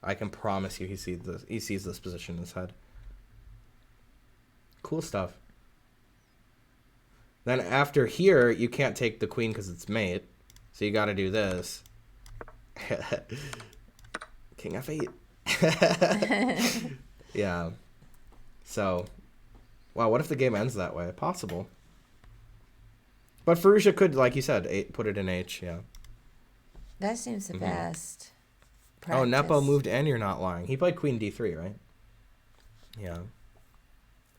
I can promise you he sees this position in his head. Cool stuff. Then after here, you can't take the queen because it's mate. So you got to do this. King f8. Yeah. So, wow, what if the game ends that way? Possible. But Firouzja could, like you said, put it in H, yeah. That seems the best. Oh, Practice. Nepo moved and you're not lying. He played queen d3, right? Yeah.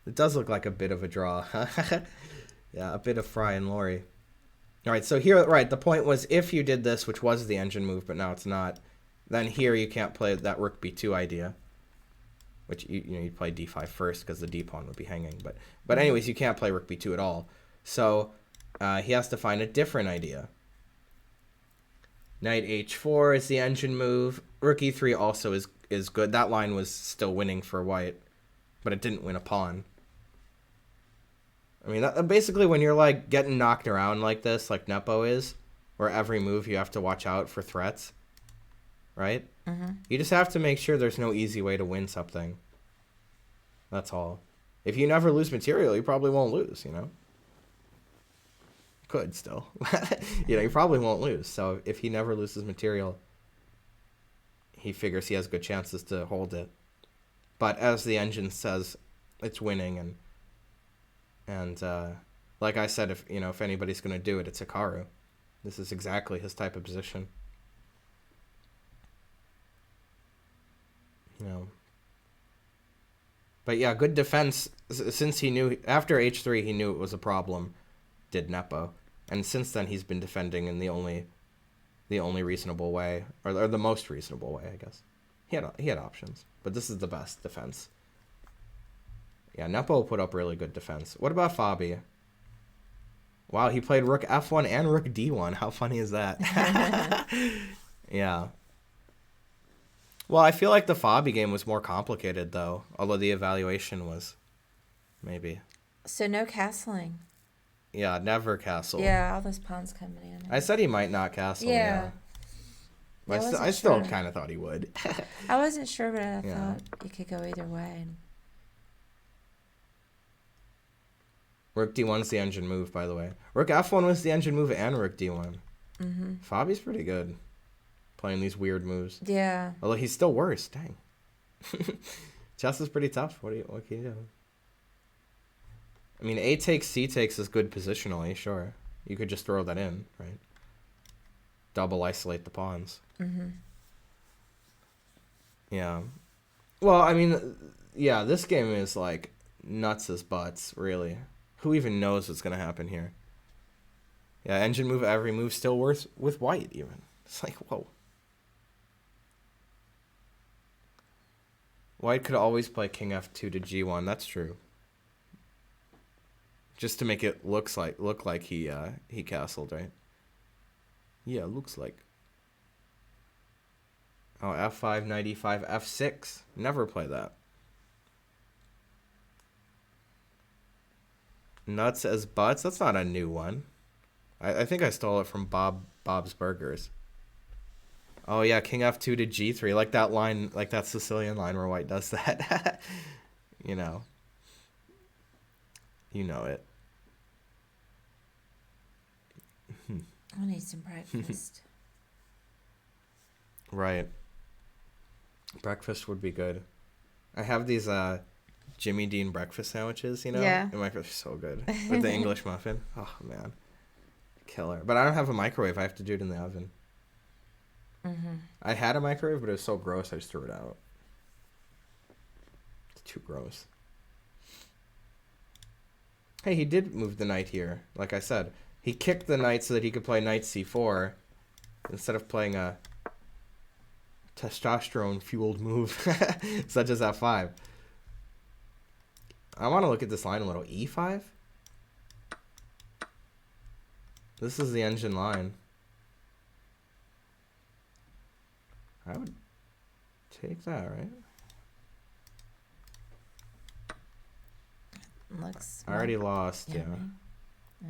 It does look like a bit of a draw. Yeah, a bit of Fry and Laurie. All right, so here, right, the point was if you did this, which was the engine move, but now it's not, then here you can't play that rook b2 idea, which you'd play d5 first because the d pawn would be hanging. But anyways, you can't play rook b2 at all. So he has to find a different idea. Knight h4 is the engine move. Rook e3 also is good. That line was still winning for white, but it didn't win a pawn. I mean, basically when you're like getting knocked around like this, like Nepo is, where every move you have to watch out for threats, right? Mm-hmm. You just have to make sure there's no easy way to win something. That's all. If you never lose material, you probably won't lose, you know? Could still. You know, you probably won't lose. So if he never loses material, he figures he has good chances to hold it. But as the engine says, it's winning, and like I said, if anybody's going to do it, it's Hikaru. This is exactly his type of position. You know. But yeah, good defense. Since he knew after H3, he knew it was a problem. Did Nepo, and since then he's been defending in the only reasonable way, or the most reasonable way, I guess. He had options, but this is the best defense. Yeah, Nepo put up really good defense. What about Fabi? Wow, he played Rook F1 and Rook D1. How funny is that? Yeah. Well, I feel like the Fabi game was more complicated, though, although the evaluation was, maybe. So no castling. Yeah, never castle. Yeah, all those pawns coming in. I said he might not castle, yeah. I still kind of thought he would. I wasn't sure, but I thought it could go either way. Rook D1's the engine move, by the way. Rook F1 was the engine move and Rook D1. Mm-hmm. Fabi's pretty good playing these weird moves. Yeah. Although he's still worse. Dang. Chess is pretty tough. What can you do? I mean, A takes, C takes is good positionally, sure. You could just throw that in, right? Double isolate the pawns. Mm-hmm. Yeah. Well, I mean, yeah, this game is like nuts as butts, really. Who even knows what's going to happen here? Yeah, engine move, every move still worse with white, even. It's like, whoa. White could always play king f2 to g1. That's true. Just to make it look like he castled, right? Yeah, looks like. Oh, f5, knight e5, f6. Never play that. Nuts as butts? That's not a new one. I think I stole it from Bob's Burgers. Oh yeah, king f2 to g3, like that line, like that Sicilian line where white does that. You know it. I need some breakfast. Right. Breakfast would be good. I have these Jimmy Dean breakfast sandwiches, you know? Yeah. And they're so good. With the English muffin. Oh, man. Killer. But I don't have a microwave. I have to do it in the oven. Mm-hmm. I had a microwave, but it was so gross I just threw it out. It's too gross. Hey, he did move the knight here, like I said. He kicked the knight so that he could play knight c4 instead of playing a testosterone-fueled move such as f5. I want to look at this line a little. e5? This is the engine line. I would take that, right? Looks. I already lost, yeah. Yeah.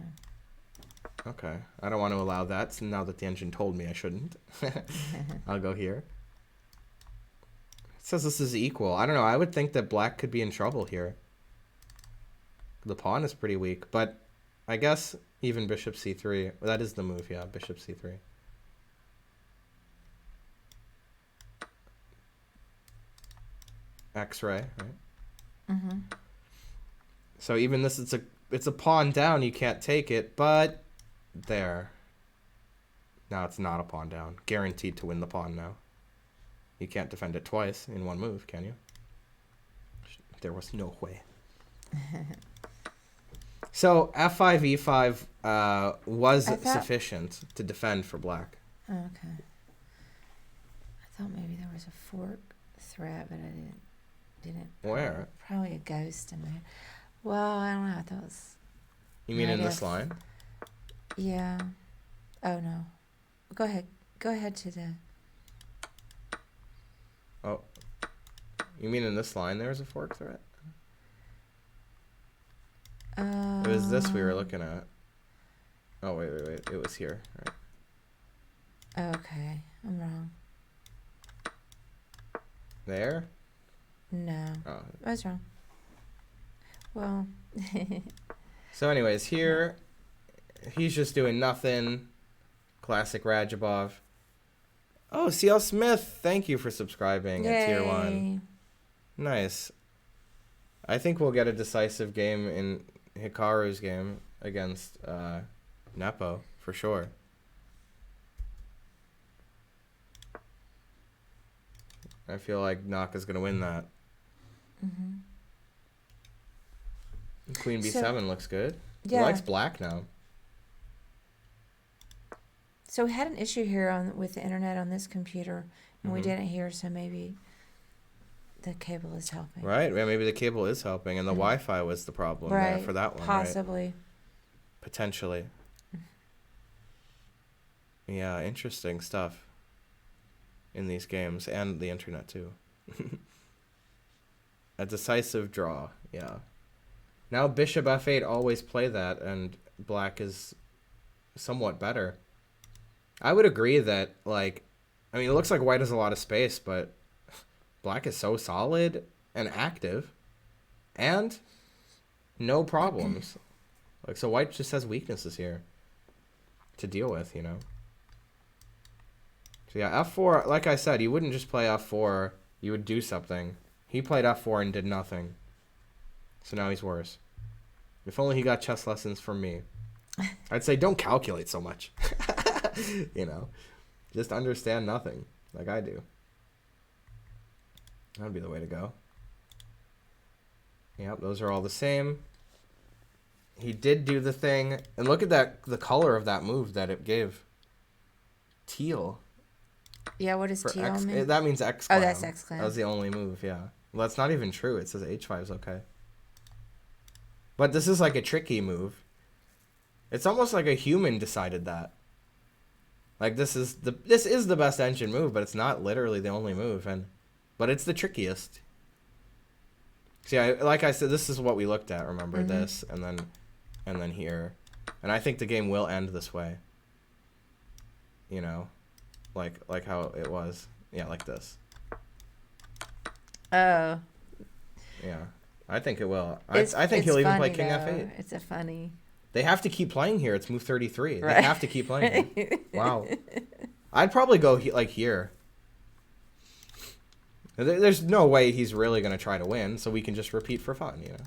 Okay. I don't want to allow that, so now that the engine told me I shouldn't. I'll go here. It says this is equal. I don't know. I would think that black could be in trouble here. The pawn is pretty weak, but I guess even bishop c3. That is the move, yeah. Bishop c3. X-ray, right? Mm-hmm. So even this, it's a pawn down. You can't take it, but there. Now it's not a pawn down. Guaranteed to win the pawn now. You can't defend it twice in one move, can you? There was no way. So f5, e5 was sufficient to defend for black. Oh, okay. I thought maybe there was a fork threat, but I didn't. Where? Probably a ghost in there. Well, I don't know. I thought it was. You mean in this line? Yeah. Oh no. Go ahead. Go ahead to the. Oh, You mean in this line there was a fork threat? It It was this we were looking at. Oh, wait. It was here. Right. Okay, I'm wrong. There? No, Oh. I was wrong. Well. So anyways, here, he's just doing nothing. Classic Rajabov. Oh, CL Smith, thank you for subscribing at Tier 1. Nice. I think we'll get a decisive game in Hikaru's game against Nepo, for sure. I feel like Naka's going to win that. Mm-hmm. Queen B7 looks good. Yeah. He likes black now. So we had an issue here with the internet on this computer, and we didn't hear, so maybe the cable is helping. Right, yeah, maybe the cable is helping, and the Wi-Fi was the problem there for that one, possibly. Right? Potentially. Yeah, interesting stuff in these games, and the internet too. A decisive draw, yeah. Now bishop f8, always play that, and black is somewhat better. I would agree that, like, I mean, it looks like white has a lot of space, but black is so solid and active, and no problems. Like, so white just has weaknesses here to deal with, you know? So yeah, f4, like I said, you wouldn't just play f4, you would do something. He played f4 and did nothing. So now he's worse. If only he got chess lessons from me. I'd say don't calculate so much. You know, just understand nothing like I do. That'd be the way to go. Yep, those are all the same. He did do the thing, and look at that, the color of that move that it gave. Teal. Yeah, what does teal mean? That means X clam. Oh, that's X clam. That was the only move, yeah. Well, that's not even true. It says H5 is okay. But this is like a tricky move. It's almost like a human decided that. Like, this is the best engine move, but it's not literally the only move, but it's the trickiest. See, like I said, this is what we looked at. Remember this, and then here, and I think the game will end this way. You know, like how it was. Yeah, like this. Oh. Yeah, I think it will. I think he'll even play King F8. It's a funny. They have to keep playing here. It's move 33. Right. They have to keep playing here. Wow. I'd probably go like here. There's no way he's really going to try to win, so we can just repeat for fun, you know?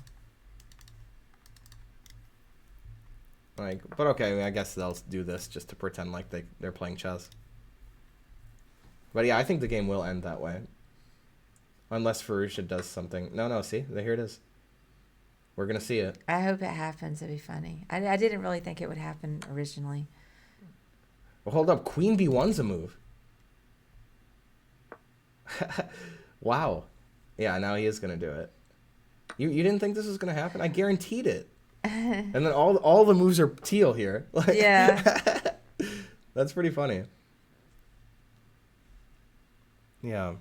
Like, but okay, I guess they'll do this just to pretend like they're playing chess. But yeah, I think the game will end that way. Unless Firouzja does something. No, see? Here it is. We're going to see it. I hope it happens. It'd be funny. I didn't really think it would happen originally. Well, hold up. Queen B1's a move. Wow. Yeah, now he is going to do it. You didn't think this was going to happen? I guaranteed it. And then all the moves are teal here. Like, yeah. That's pretty funny. Yeah.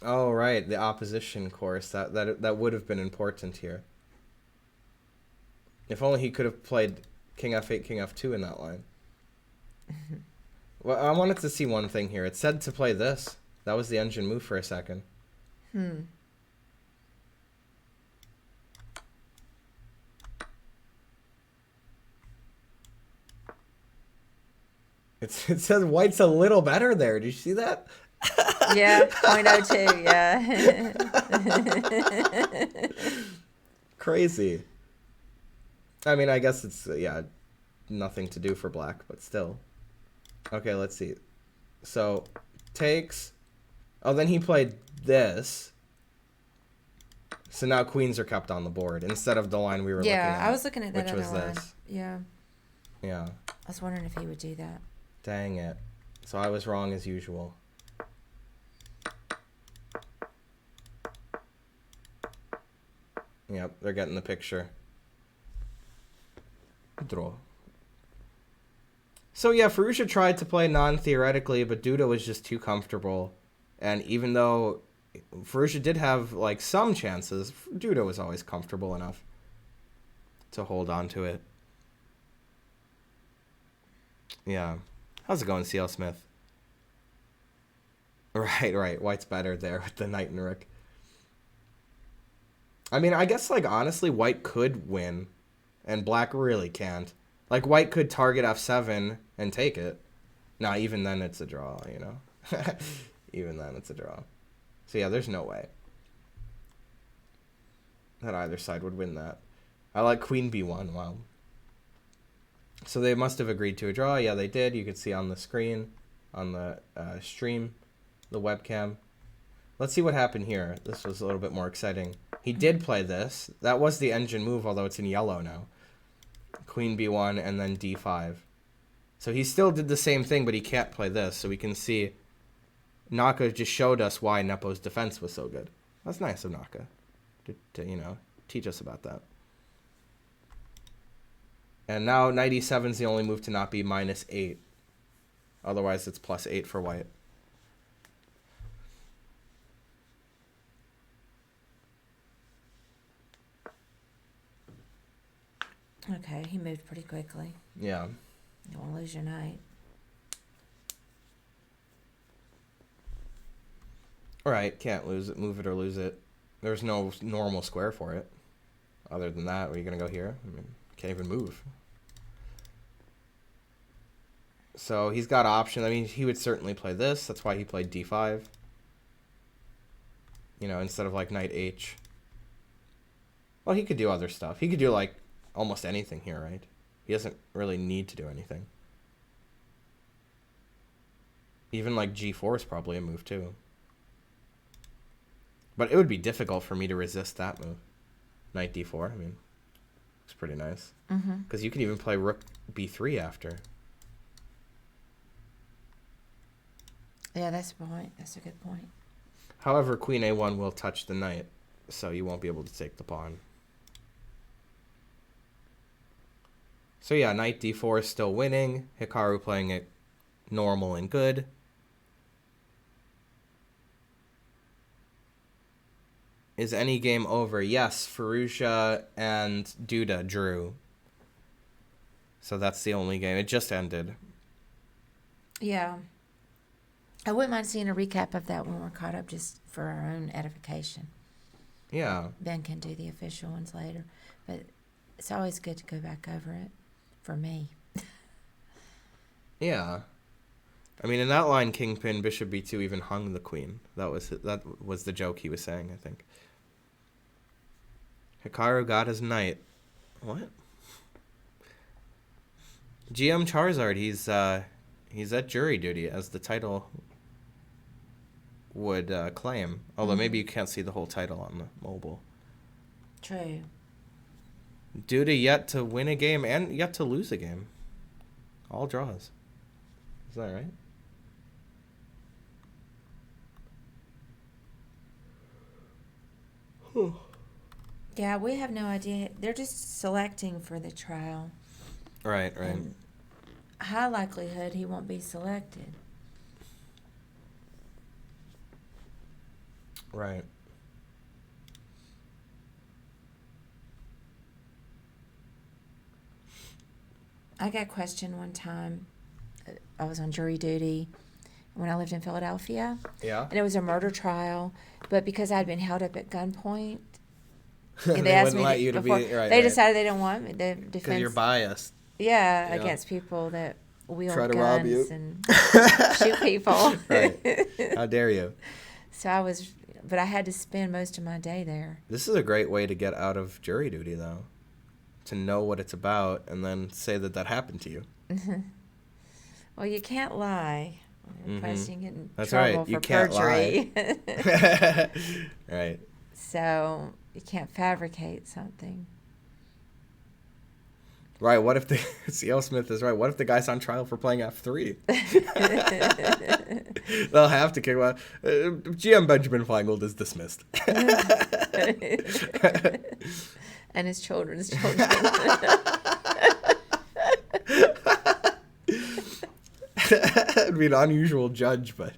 Oh, right. The opposition course. That would have been important here. If only he could have played King F8, King F2 in that line. Well, I wanted to see one thing here. It said to play this. That was the engine move for a second. It says white's a little better there. Did you see that? Yeah, 0.02, yeah. Crazy. I mean, I guess it's, yeah, nothing to do for black, but still. Okay, let's see. So, takes... Oh, then he played this. So now queens are kept on the board instead of the line we were looking at. Yeah, I was looking at that which other was line. this. Yeah. Yeah. I was wondering if he would do that. Dang it. So I was wrong as usual. Yep, they're getting the picture. Draw. So yeah, Firouzja tried to play non-theoretically, but Duda was just too comfortable. And even though Firouzja did have like some chances, Duda was always comfortable enough to hold on to it. Yeah. How's it going, CL Smith? Right. White's better there with the knight and rook. I mean, I guess, like, honestly, white could win, and black really can't. Like, white could target f7 and take it. Nah, even then it's a draw, you know? Even then it's a draw. So, yeah, there's no way that either side would win that. I like queen b1, wow. So they must have agreed to a draw. Yeah, they did. You can see on the screen, on the stream, the webcam. Let's see what happened here. This was a little bit more exciting. He did play this. That was the engine move, although it's in yellow now. Queen b1 and then d5. So he still did the same thing, but he can't play this. So we can see Naka just showed us why Nepo's defense was so good. That's nice of Naka to you know, teach us about that. And now knight e7 is the only move to not be -8. Otherwise, it's +8 for white. Okay, he moved pretty quickly. Yeah. You don't want to lose your knight. All right, can't lose it. Move it or lose it. There's no normal square for it. Other than that, are you going to go here? I mean, can't even move. So he's got options. I mean, he would certainly play this. That's why he played d5. You know, instead of like knight h. Well, he could do other stuff. He could do like almost anything here, right? He doesn't really need to do anything. Even like g4 is probably a move too. But it would be difficult for me to resist that move. Knight d4, I mean, it's pretty nice. Because you can even play rook b3 after. Yeah, that's a point. That's a good point. However, queen a1 will touch the knight, so you won't be able to take the pawn. So yeah, knight d4 is still winning. Hikaru playing it normal and good. Is any game over? Yes, Firouzja and Duda drew. So that's the only game. It just ended. Yeah. I wouldn't mind seeing a recap of that when we're caught up, just for our own edification. Yeah. Ben can do the official ones later. But it's always good to go back over it, for me. Yeah. I mean, in that line, Kingpin, Bishop b2 even hung the queen. That was the joke he was saying, I think. Hikaru got his knight. What? GM Charizard, he's at jury duty, as the title would claim. Although maybe you can't see the whole title on the mobile. True. Duda yet to win a game and yet to lose a game. All draws. Is that right? Yeah, we have no idea. They're just selecting for the trial. Right. And high likelihood he won't be selected. Right. I got questioned one time. I was on jury duty when I lived in Philadelphia. Yeah. And it was a murder trial, but because I'd been held up at gunpoint, and they asked wouldn't me let you to before, be right. they decided they didn't want me. The Because defense, you're biased. yeah, Yeah. against people that wield Try to guns rob you. and shoot people. Right. How dare you? So but I had to spend most of my day there. This is a great way to get out of jury duty, though. To know what it's about and then say that happened to you. Well, you can't lie. Otherwise you get in That's trouble right. for You can't perjury. Right. So you can't fabricate something. Right. What if C.L. Smith is right? What if the guy's on trial for playing F3? They'll have to kick him out. GM Benjamin Feingold is dismissed. And his children's children. It'd be an unusual judge, but...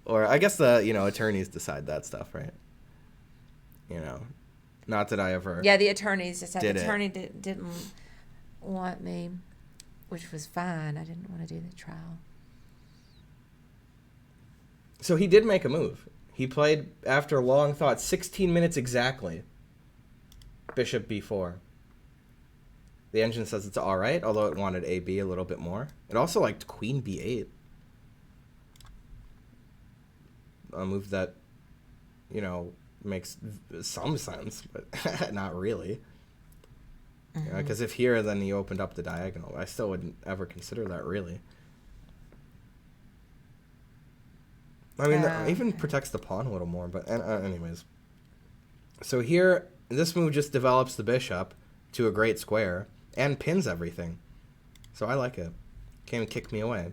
Or I guess the, attorneys decide that stuff, right? Not that I ever... Yeah, the attorneys decided. Did The it. attorney didn't want me, which was fine. I didn't want to do the trial. So he did make a move. He played, after long thought, 16 minutes exactly. Bishop b4. The engine says it's all right, although it wanted AB a little bit more. It also liked queen b8. A move that, makes some sense, but not really. Because if here, then he opened up the diagonal. I still wouldn't ever consider that, really. I mean, even protects the pawn a little more, but anyways. So here, this move just develops the bishop to a great square and pins everything. So I like it. Can't even kick me away.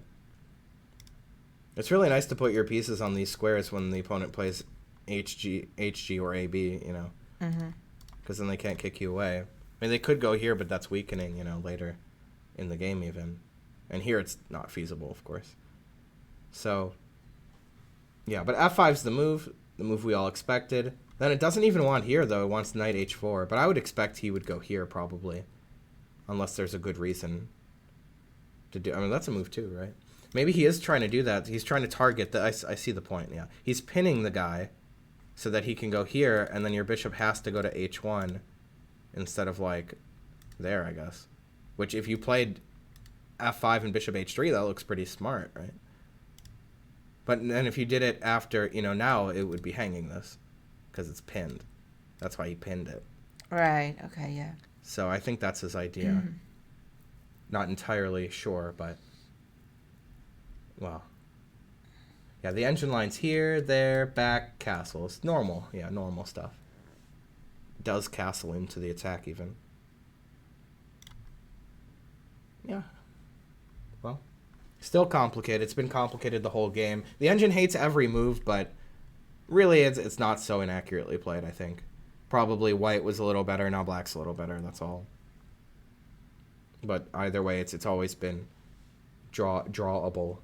It's really nice to put your pieces on these squares when the opponent plays HG or AB, because then they can't kick you away. I mean, they could go here, but that's weakening, later in the game even. And here it's not feasible, of course. So... yeah, but f5's the move we all expected. Then it doesn't even want here, though. It wants knight h4. But I would expect he would go here, probably. Unless there's a good reason to do... I mean, that's a move, too, right? Maybe he is trying to do that. He's trying to target the... I see the point, yeah. He's pinning the guy so that he can go here, and then your bishop has to go to h1 instead of, there, I guess. Which, if you played f5 and bishop h3, that looks pretty smart, right? But then if you did it after, now it would be hanging this because it's pinned. That's why he pinned it. Right. Okay, yeah. So I think that's his idea. Not entirely sure, but, well. Yeah, the engine line's here, there, back, castles. Normal. Yeah, normal stuff. Does castle into the attack even. Yeah. Well. Still complicated. It's been complicated the whole game. The engine hates every move, but really it's not so inaccurately played, I think. Probably white was a little better, now black's a little better, that's all. But either way, it's always been drawable.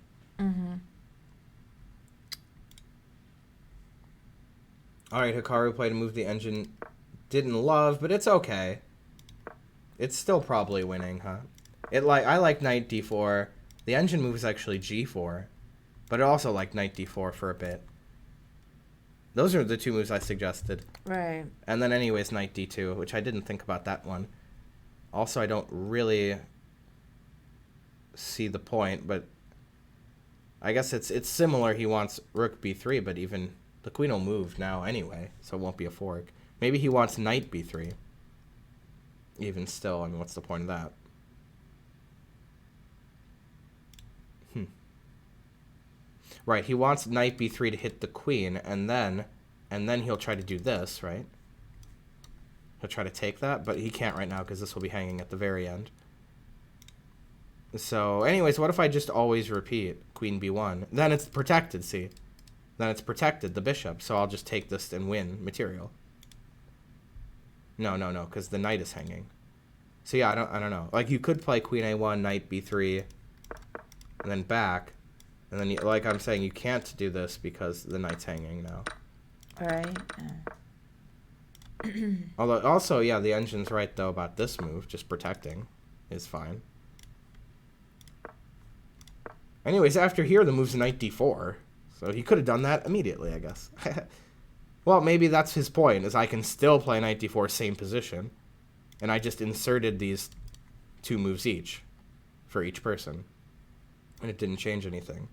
Alright, Hikaru played a move the engine didn't love, but it's okay. It's still probably winning, huh? I like knight d4. The engine move is actually g4, but it also liked knight d4 for a bit. Those are the two moves I suggested. Right. And then anyways, knight d2, which I didn't think about that one. Also, I don't really see the point, but I guess it's similar. He wants rook b3, but even the queen will move now anyway, so it won't be a fork. Maybe he wants knight b3. Even still, I mean, what's the point of that? Right, he wants knight b3 to hit the queen, and then he'll try to do this, right? He'll try to take that, but he can't right now because this will be hanging at the very end. So, anyways, what if I just always repeat queen b1? Then it's protected, see? Then it's protected, the bishop, so I'll just take this and win material. No, because the knight is hanging. So yeah, I don't know. Like, you could play queen a1, knight b3, and then back. And then, like I'm saying, you can't do this because the knight's hanging now. Right. Although, also, yeah, the engine's right, though, about this move. Just protecting is fine. Anyways, after here, the move's knight d4. So he could have done that immediately, I guess. Well, maybe that's his point, is I can still play knight d4 same position. And I just inserted these two moves each for each person. And it didn't change anything.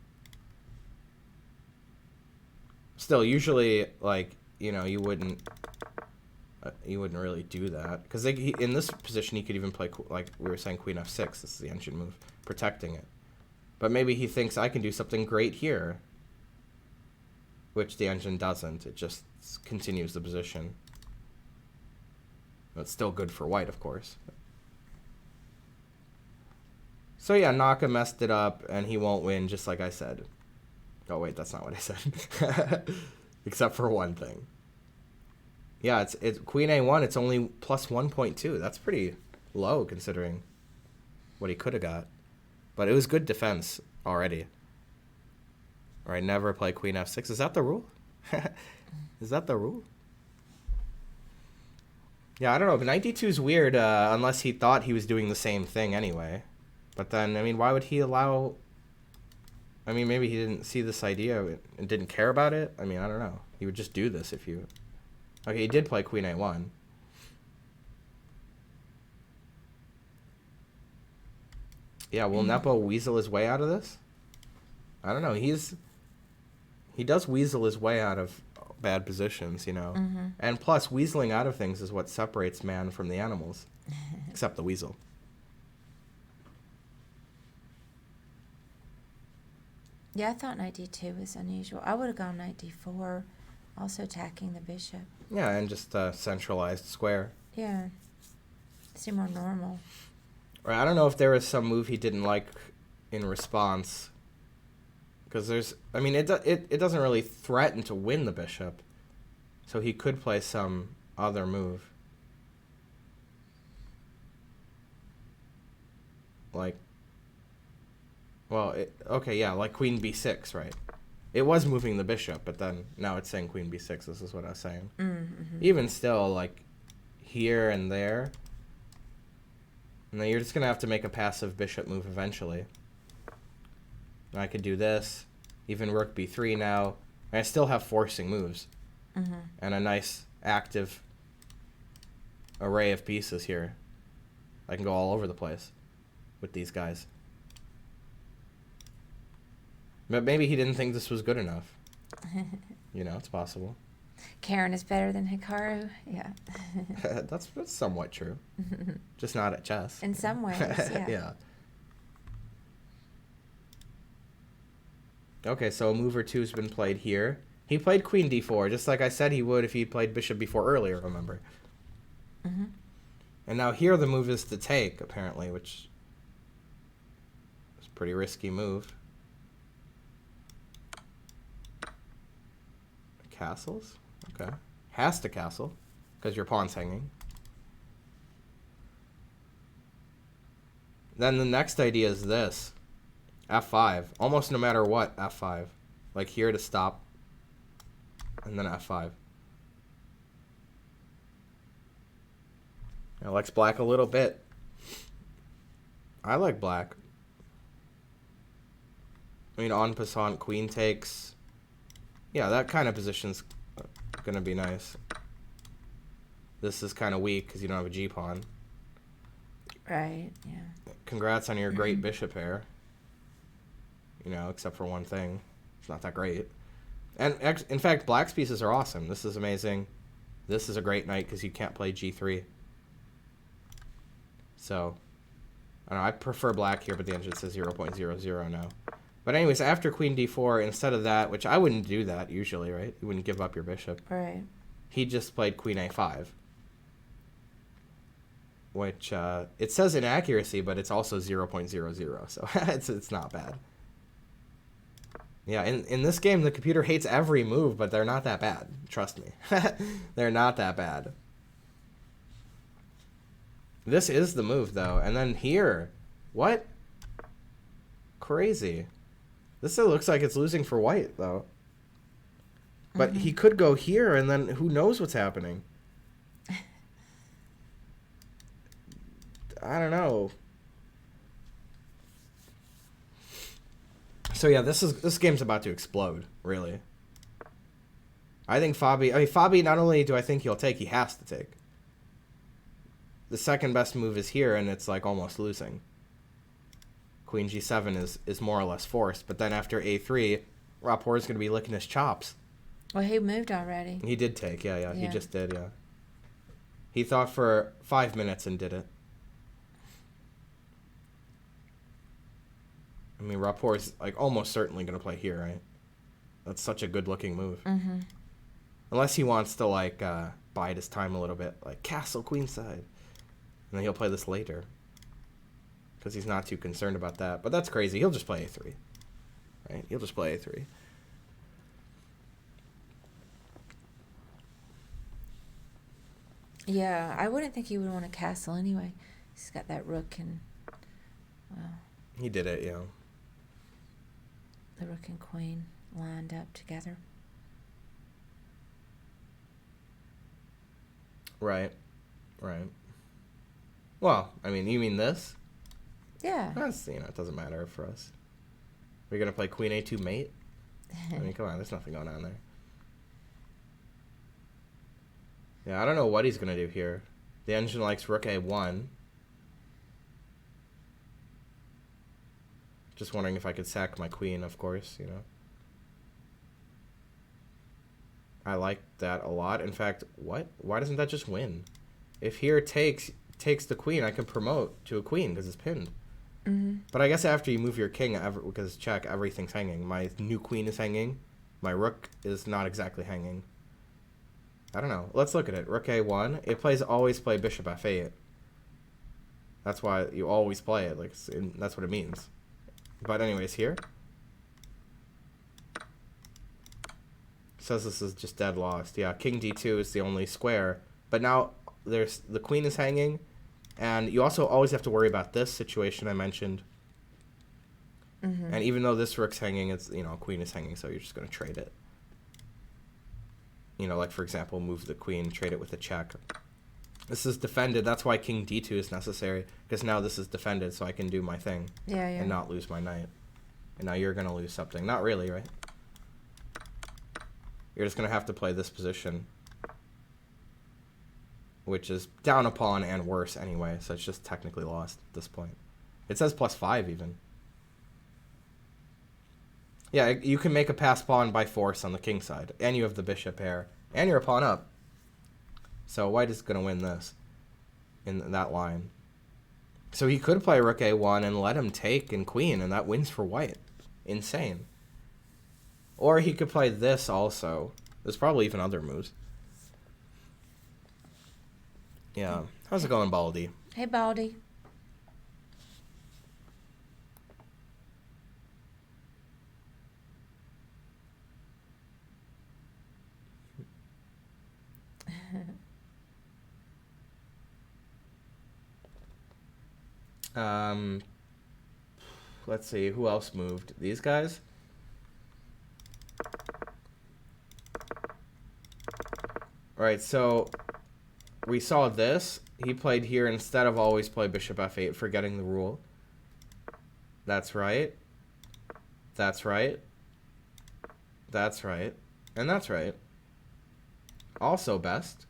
Still, usually, like, you wouldn't really do that. Because in this position, he could even play, like we were saying, queen f6. This is the engine move, protecting it. But maybe he thinks I can do something great here. Which the engine doesn't. It just continues the position. It's still good for white, of course. So yeah, Naka messed it up, and he won't win, just like I said. Oh wait, that's not what I said. Except for one thing. Yeah, it's queen a1. It's only plus 1.2. That's pretty low considering what he could have got. But it was good defense. already. Or I never play queen f6. Is that the rule? Is that the rule? Yeah, I don't know. But knight d2 is weird unless he thought he was doing the same thing anyway. But then, I mean, why would he allow... I mean, maybe he didn't see this idea and didn't care about it. I mean, I don't know. He would just do this if you... Okay, he did play queen a1. Yeah, will Nepo weasel his way out of this? I don't know. He does weasel his way out of bad positions, you know. Mm-hmm. And plus, weaseling out of things is what separates man from the animals. Except the weasel. Yeah, I thought knight d2 was unusual. I would have gone knight d4, also attacking the bishop. Yeah, and just a centralized square. Yeah, seemed more normal. Or I don't know if there was some move he didn't like in response. Because there's... I mean, it doesn't really threaten to win the bishop. So he could play some other move. Like... Well, okay, yeah, like queen b6, right? It was moving the bishop, but then now it's saying queen b6. This is what I was saying. Mm-hmm. Even still, like, here and there. And then you're just going to have to make a passive bishop move eventually. And I could do this. Even rook b3 now. And I still have forcing moves. Mm-hmm. And a nice active array of pieces here. I can go all over the place with these guys. But maybe he didn't think this was good enough. You know, it's possible. Karen is better than Hikaru. Yeah. That's somewhat true. Just not at chess. In some ways, yeah. Yeah. Okay, so a move or two has been played here. He played queen d4, just like I said he would if he played bishop b4 earlier, remember? Mm-hmm. And now here the move is to take, apparently, which is a pretty risky move. Castles? Okay. Has to castle, because your pawn's hanging. Then the next idea is this. f5. Almost no matter what, f5. Like here to stop. And then f5. I like black a little bit. I like black. I mean, en passant, queen takes. Yeah, that kind of position's going to be nice. This is kind of weak because you don't have a g-pawn. Right, yeah. Congrats on your great bishop pair. You know, except for one thing. It's not that great. And in fact, black's pieces are awesome. This is amazing. This is a great knight because you can't play g3. So, I don't know, I prefer black here, but the engine says 0.00 now. But anyways, after queen d4, instead of that, which I wouldn't do that usually, right? You wouldn't give up your bishop. Right. He just played queen a5. Which, it says inaccuracy, but it's also 0.00, so it's not bad. Yeah, in this game, the computer hates every move, but they're not that bad. Trust me. They're not that bad. This is the move, though. And then here. What? Crazy. This looks like it's losing for white, though. But he could go here, and then who knows what's happening. I don't know. So yeah, this game's about to explode, really. I think Fabi, not only do I think he'll take, he has to take. The second best move is here, and it's like almost losing. Queen g7 is more or less forced, but then after a3, Rapport's going to be licking his chops. Well, he moved already. He did take, yeah. He just did, yeah. He thought for 5 minutes and did it. I mean, Rapport's like almost certainly going to play here, right? That's such a good-looking move. Mm-hmm. Unless he wants to, like, bide his time a little bit. Like, castle queenside. And then he'll play this later. Because he's not too concerned about that. But that's crazy. He'll just play a3. Right? He'll just play a3. Yeah, I wouldn't think he would want to castle anyway. He's got that rook and... Well. He did it, yeah. the rook and queen lined up together. Right. Well, I mean, you mean this? Yeah. That's, it doesn't matter for us. We're going to play queen a2 mate? I mean, come on, there's nothing going on there. Yeah, I don't know what he's going to do here. The engine likes rook a1. Just wondering if I could sack my queen, of course, I like that a lot. In fact, what? Why doesn't that just win? If here takes the queen, I can promote to a queen because it's pinned. Mm-hmm. But I guess after you move your king, because check, everything's hanging. My new queen is hanging. My rook is not exactly hanging. I don't know. Let's look at it. Rook a1. It always play bishop f8. That's why you always play it. Like that's what it means. But anyways, here says this is just dead lost. Yeah, king d2 is the only square. But now the queen is hanging, and you also always have to worry about this situation I mentioned. Mm-hmm. And even though this rook's hanging, it's queen is hanging, so you're just gonna trade it. Like for example, move the queen, trade it with a check. This is defended. That's why king d2 is necessary, because now this is defended, so I can do my thing. Yeah. And not lose my knight. And now you're gonna lose something. Not really, right? You're just gonna have to play this position, which is down a pawn and worse anyway, so it's just technically lost at this point. It says +5 even. Yeah, you can make a pass pawn by force on the king side, and you have the bishop pair, and you're a pawn up. So white is going to win this in that line. So he could play rook a1 and let him take and queen, and that wins for white. Insane. Or he could play this also. There's probably even other moves. Yeah. How's it going, Baldy? Hey, Baldy. Let's see, who else moved? These guys? Alright, so we saw this. He played here instead of always play bishop f8, forgetting the rule. That's right. That's right. That's right. And that's right. Also best.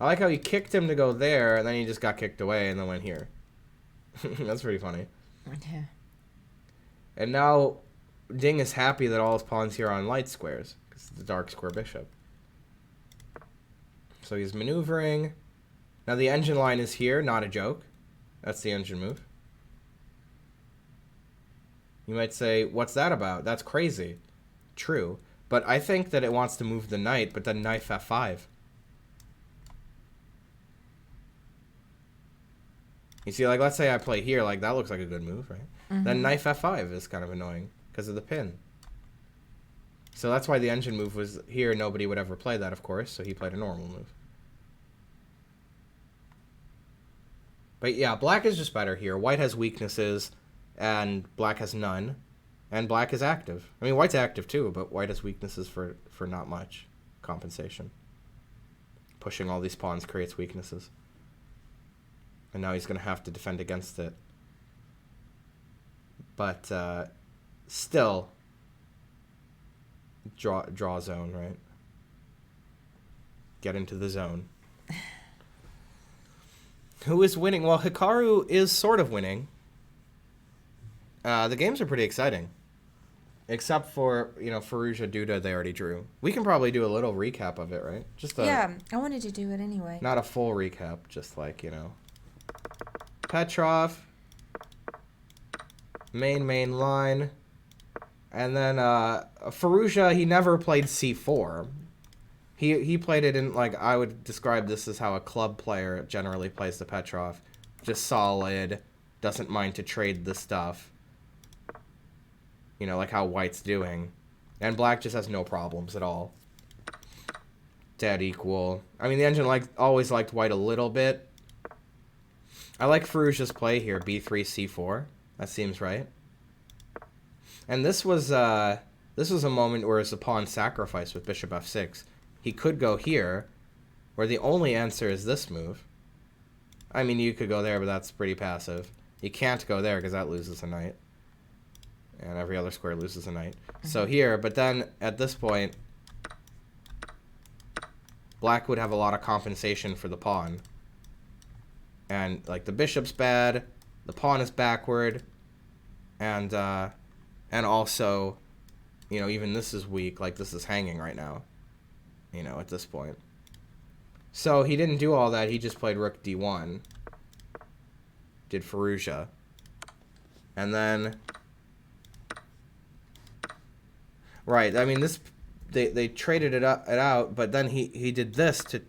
I like how he kicked him to go there, and then he just got kicked away and then went here. That's pretty funny. Yeah. And now Ding is happy that all his pawns here are on light squares, because it's the dark square bishop. So he's maneuvering. Now the engine line is here, not a joke. That's the engine move. You might say, what's that about? That's crazy. True. But I think that it wants to move the knight, but then knight f5. You see, like, let's say I play here, like, that looks like a good move, right? Mm-hmm. Then knight f5 is kind of annoying because of the pin. So that's why the engine move was here. Nobody would ever play that, of course, so he played a normal move. But yeah, black is just better here. White has weaknesses, and black has none. And black is active. I mean, white's active too, but white has weaknesses for not much compensation. Pushing all these pawns creates weaknesses. And now he's going to have to defend against it. But still, draw zone, right? Get into the zone. Who is winning? Well, Hikaru is sort of winning. The games are pretty exciting. Except for, Firouzja, Duda, they already drew. We can probably do a little recap of it, right? Yeah, I wanted to do it anyway. Not a full recap, just like, Petrov, main line, and then Firouzja, he never played c4. He played it in, like, I would describe this as how a club player generally plays the Petrov. Just solid, doesn't mind to trade the stuff. Like how white's doing. And black just has no problems at all. Dead equal. I mean, the engine always liked white a little bit. I like Firouzja's play here, b3, c4. That seems right. And this was a moment where it's a pawn sacrifice with bishop f6. He could go here, where the only answer is this move. I mean, you could go there, but that's pretty passive. You can't go there because that loses a knight. And every other square loses a knight. So here, but then at this point, black would have a lot of compensation for the pawn. And like the bishop's bad, the pawn is backward, and also, you know, even this is weak. Like this is hanging right now. You know, at this point. So he didn't do all that. He just played rook d1. Did Firouzja. And then, right, I mean, this, they traded it out, but then he did this to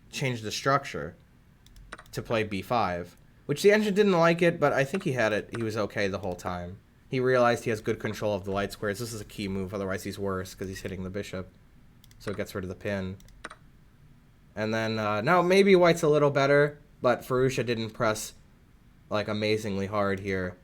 change the structure to play b5, which the engine didn't like it, but I think he was okay the whole time. He realized he has good control of the light squares. This is a key move, otherwise he's worse because he's hitting the bishop. So it gets rid of the pin. And then, now maybe white's a little better, but Firouzja didn't press, like, amazingly hard here.